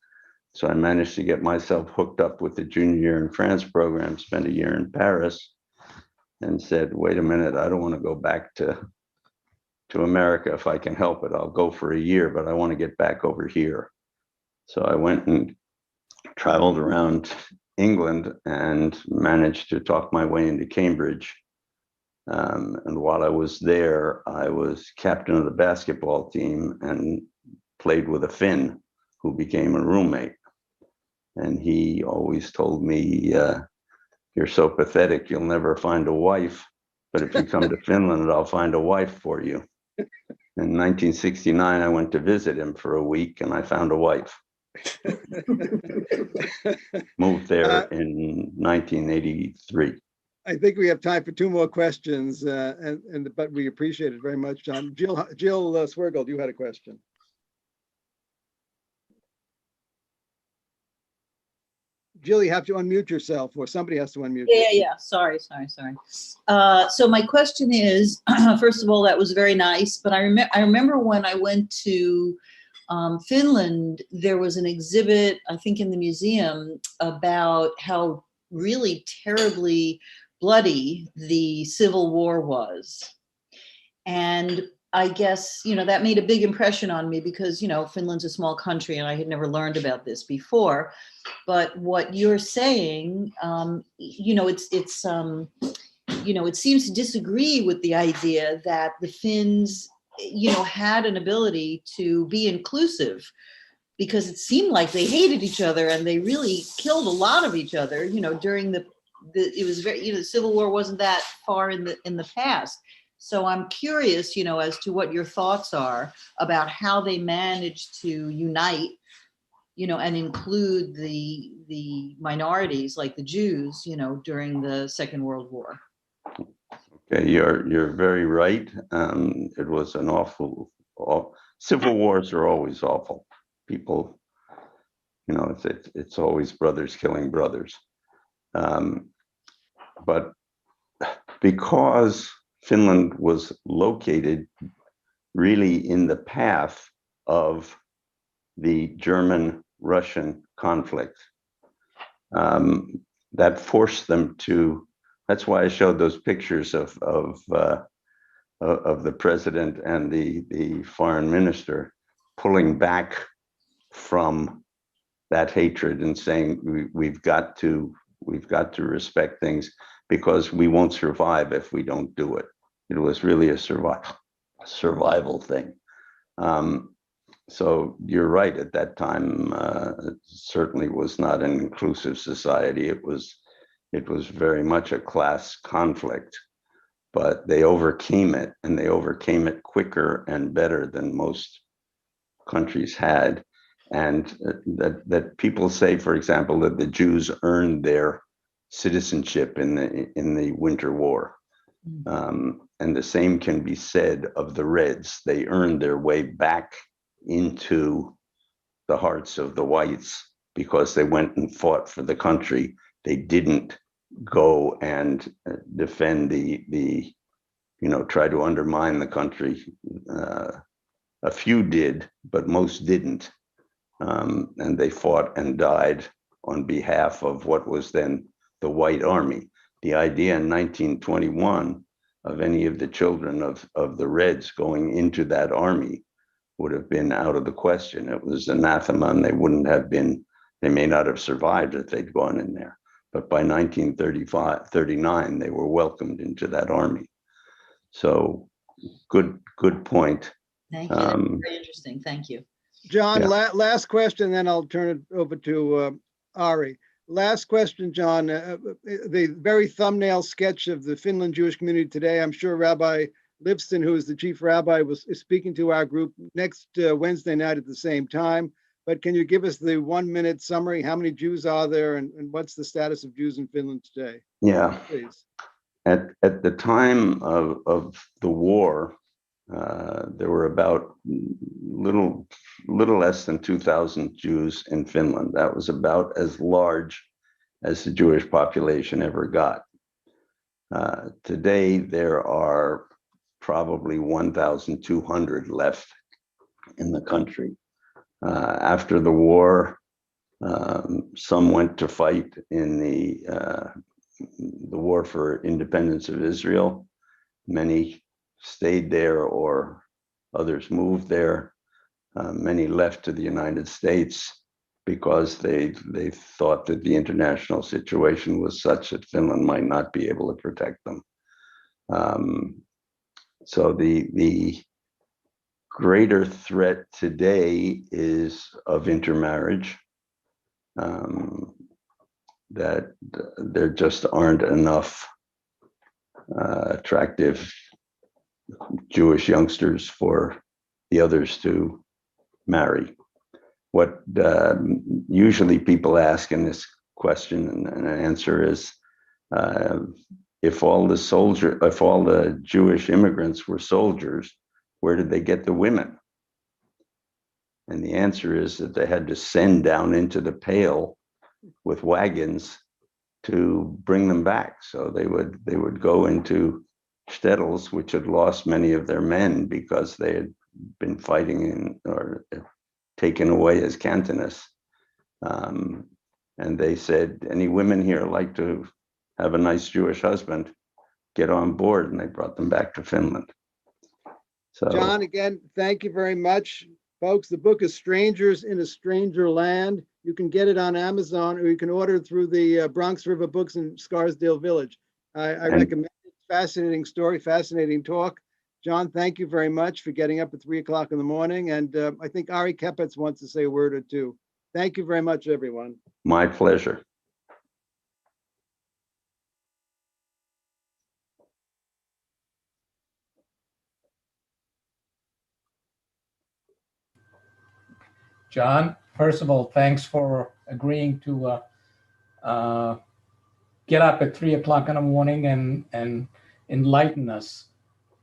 So I managed to get myself hooked up with the junior year in France program, spent a year in Paris, and said, wait a minute, I don't want to go back to America if I can help it. I'll go for a year, but I want to get back over here. So I went and traveled around England and managed to talk my way into Cambridge. And while I was there, I was captain of the basketball team and played with a Finn who became a roommate. And he always told me, you're so pathetic, you'll never find a wife. But if you come to Finland, I'll find a wife for you. In 1969, I went to visit him for a week and I found a wife. Moved there in 1983. I think we have time for 2 more questions, but we appreciate it very much, John. Jill Swergold, you had a question. Jill, you have to unmute yourself, or somebody has to unmute. Yeah. Sorry. So my question is, first of all, that was very nice, but I remember when I went to Finland, there was an exhibit, I think in the museum, about how really terribly bloody the Civil War was. And I guess, that made a big impression on me because, Finland's a small country and I had never learned about this before. But what you're saying, it seems to disagree with the idea that the Finns, had an ability to be inclusive, because it seemed like they hated each other and they really killed a lot of each other, during it was very, the Civil War wasn't that far in the past. So I'm curious, as to what your thoughts are about how they managed to unite, and include the minorities like the Jews, during the Second World War. Okay, you're very right. It was an awful civil wars are always awful. People, it's always brothers killing brothers. But because Finland was located really in the path of the German-Russian conflict, that forced them to. That's why I showed those pictures of the president and the foreign minister pulling back from that hatred and saying we've got to respect things because we won't survive if we don't do it. It was really a survival thing. So you're right. At that time, it certainly was not an inclusive society. It was very much a class conflict, but they overcame it, and they overcame it quicker and better than most countries had. And that people say, for example, that the Jews earned their citizenship in the Winter War. And the same can be said of the Reds. They earned their way back into the hearts of the whites because they went and fought for the country. They didn't go and defend try to undermine the country. A few did, but most didn't. And they fought and died on behalf of what was then the White Army. The idea in 1921 of any of the children of the Reds going into that army would have been out of the question. It was anathema, and they may not have survived if they'd gone in there. But by 1939, they were welcomed into that army. So good point. Thank you. Very interesting. Thank you. John, last question, then I'll turn it over to Ari. Last question, John. The very thumbnail sketch of the Finland Jewish community today, I'm sure Rabbi Lipston, who is the chief rabbi, is speaking to our group next Wednesday night at the same time. but can you give us the 1-minute summary? How many Jews are there, and what's the status of Jews in Finland today? Yeah. Please. At the time of the war, there were about little less than 2,000 Jews in Finland. That was about as large as the Jewish population ever got. Today, there are probably 1,200 left in the country. After the war, some went to fight in the war for independence of Israel. Many stayed there, or others moved there. Many left to the United States because they thought that the international situation was such that Finland might not be able to protect them. So the greater threat today is of intermarriage, that there just aren't enough attractive Jewish youngsters for the others to marry. What usually people ask in this question, and an answer is, if all the Jewish immigrants were soldiers, where did they get the women? And the answer is that they had to send down into the Pale with wagons to bring them back. So they would go into shtetls, which had lost many of their men because they had been fighting in, or taken away as Cantonists. And they said, any women here like to have a nice Jewish husband, get on board, and they brought them back to Finland. So, John, again, thank you very much. Folks, the book is Strangers in a Stranger Land. You can get it on Amazon, or you can order it through the Bronx River Books in Scarsdale Village. I recommend it. Fascinating story, fascinating talk. John, thank you very much for getting up at 3 o'clock in the morning. And I think Ari Kepetz wants to say a word or two. Thank you very much, everyone. my pleasure. John, first of all, thanks for agreeing to get up at 3 o'clock in the morning and enlighten us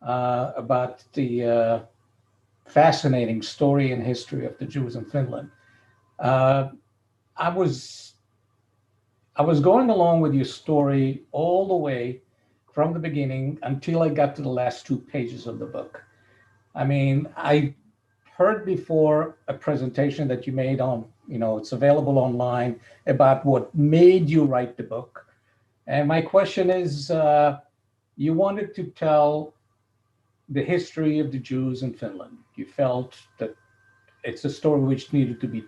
about the fascinating story and history of the Jews in Finland. I was going along with your story all the way from the beginning until I got to the last 2 pages of the book. I mean, I heard before a presentation that you made on, it's available online, about what made you write the book. And my question is, you wanted to tell the history of the Jews in Finland. You felt that it's a story which needed to be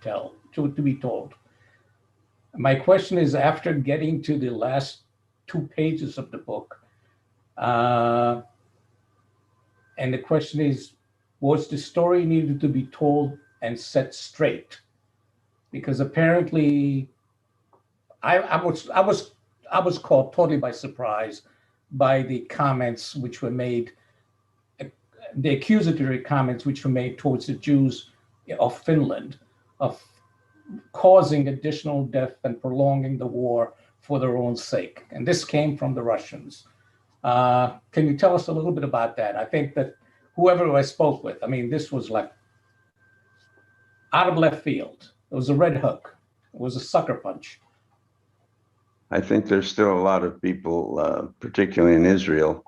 told. My question is, after getting to the last 2 pages of the book, and the question is, was the story needed to be told and set straight? Because apparently, I was caught totally by surprise by the comments which were made, the accusatory comments which were made towards the Jews of Finland, of causing additional death and prolonging the war for their own sake. And this came from the Russians. Can you tell us a little bit about that? I think that whoever I spoke with, I mean, this was like out of left field. It was a red hook. It was a sucker punch. I think there's still a lot of people, particularly in Israel,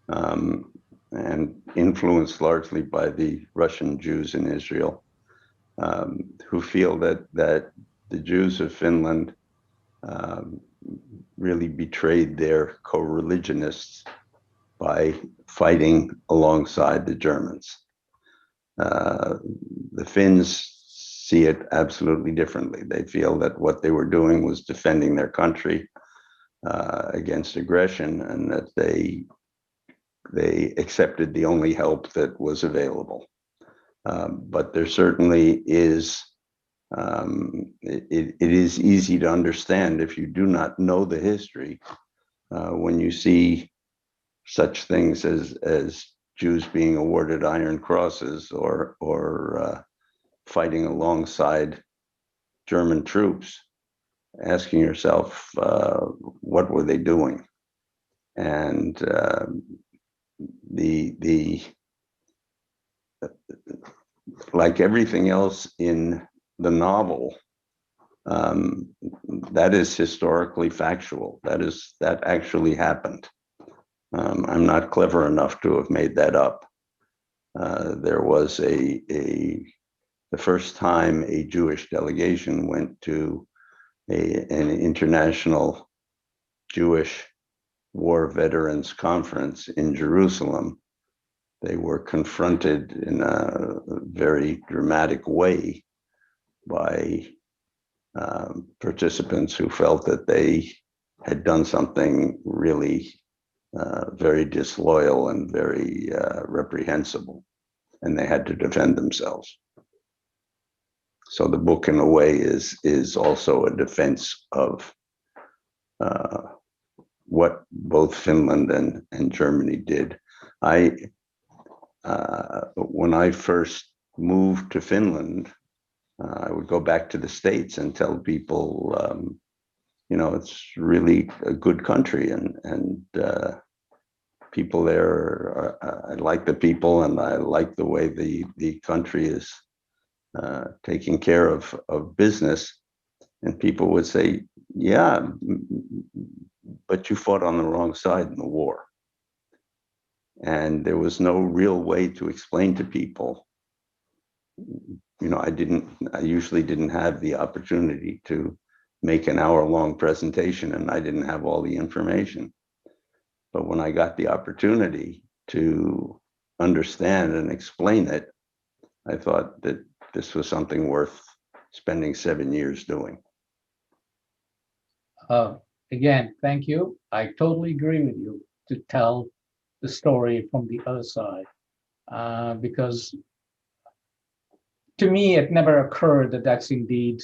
and influenced largely by the Russian Jews in Israel, who feel that the Jews of Finland really betrayed their co-religionists by fighting alongside the Germans. The Finns see it absolutely differently. They feel that what they were doing was defending their country against aggression, and that they accepted the only help that was available. But there certainly is, it is easy to understand if you do not know the history, when you see such things as Jews being awarded Iron Crosses or fighting alongside German troops, asking yourself, what were they doing? And like everything else in the novel, that is historically factual. That actually happened. I'm not clever enough to have made that up. There was the first time a Jewish delegation went to an international Jewish war veterans conference in Jerusalem. They were confronted in a very dramatic way by participants who felt that they had done something really very disloyal and very reprehensible, and they had to defend themselves. So the book, in a way, is also a defense of what both Finland and Germany did. When I first moved to Finland, I would go back to the States and tell people, it's really a good country, and people there, I like the people, and I like the way the country is taking care of business. And people would say, yeah, but you fought on the wrong side in the war. And there was no real way to explain to people. I usually didn't have the opportunity to make an hour-long presentation, and I didn't have all the information. But when I got the opportunity to understand and explain it, I thought that this was something worth spending 7 years doing. Again, thank you. I totally agree with you to tell the story from the other side, because to me, it never occurred that that's indeed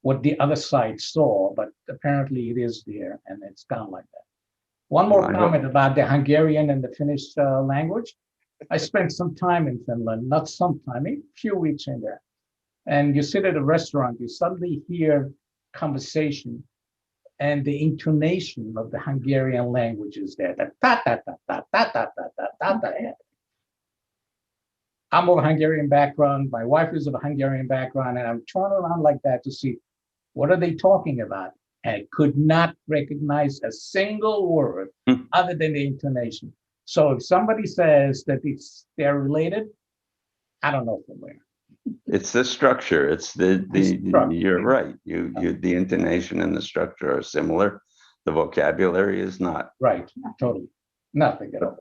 what the other side saw, but apparently it is there, and it's done like that. One more comment about the Hungarian and the Finnish language. I spent some time in Finland, not some time, a few weeks in there. And you sit at a restaurant, you suddenly hear conversation, and the intonation of the Hungarian language is there. I'm of a Hungarian background. My wife is of a Hungarian background, and I'm turning around like that to see what are they talking about. And I could not recognize a single word other than the intonation. So if somebody says that they're related, I don't know from where. It's the structure. It's the structure. You're right. The intonation and the structure are similar. The vocabulary is not. Right. Totally. Nothing at all.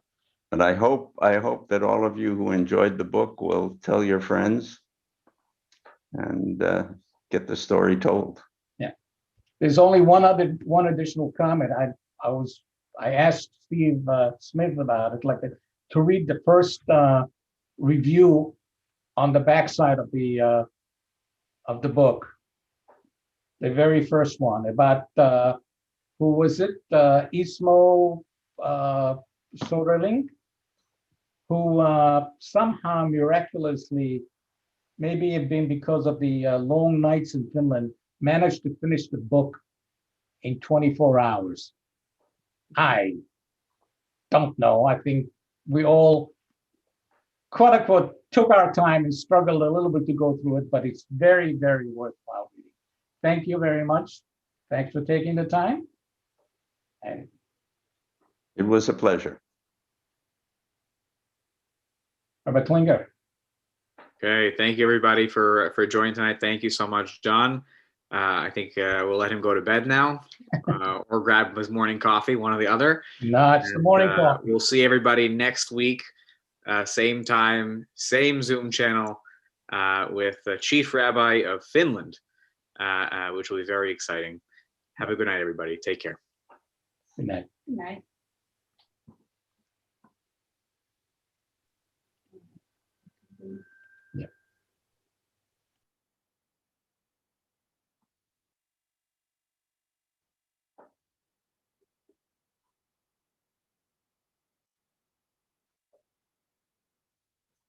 But I hope that all of you who enjoyed the book will tell your friends and get the story told. Yeah. There's only one additional comment. I asked Steve Smith about it, to read the first review on the backside of the book, the very first one about who was it? Ismo Soderling, who somehow miraculously, maybe it been because of the long nights in Finland, managed to finish the book in 24 hours. I don't know. I think we all, quote unquote, took our time and struggled a little bit to go through it, but it's very, very worthwhile reading. Thank you very much. Thanks for taking the time. And it was a pleasure. Robert Klinger. Okay, thank you everybody for joining tonight. Thank you so much, John. I think we'll let him go to bed now, or grab his morning coffee, one or the other. No, it's the morning coffee. We'll see everybody next week, same time, same Zoom channel, with the Chief Rabbi of Finland, which will be very exciting. Have a good night, everybody. Take care. Good night. Good night.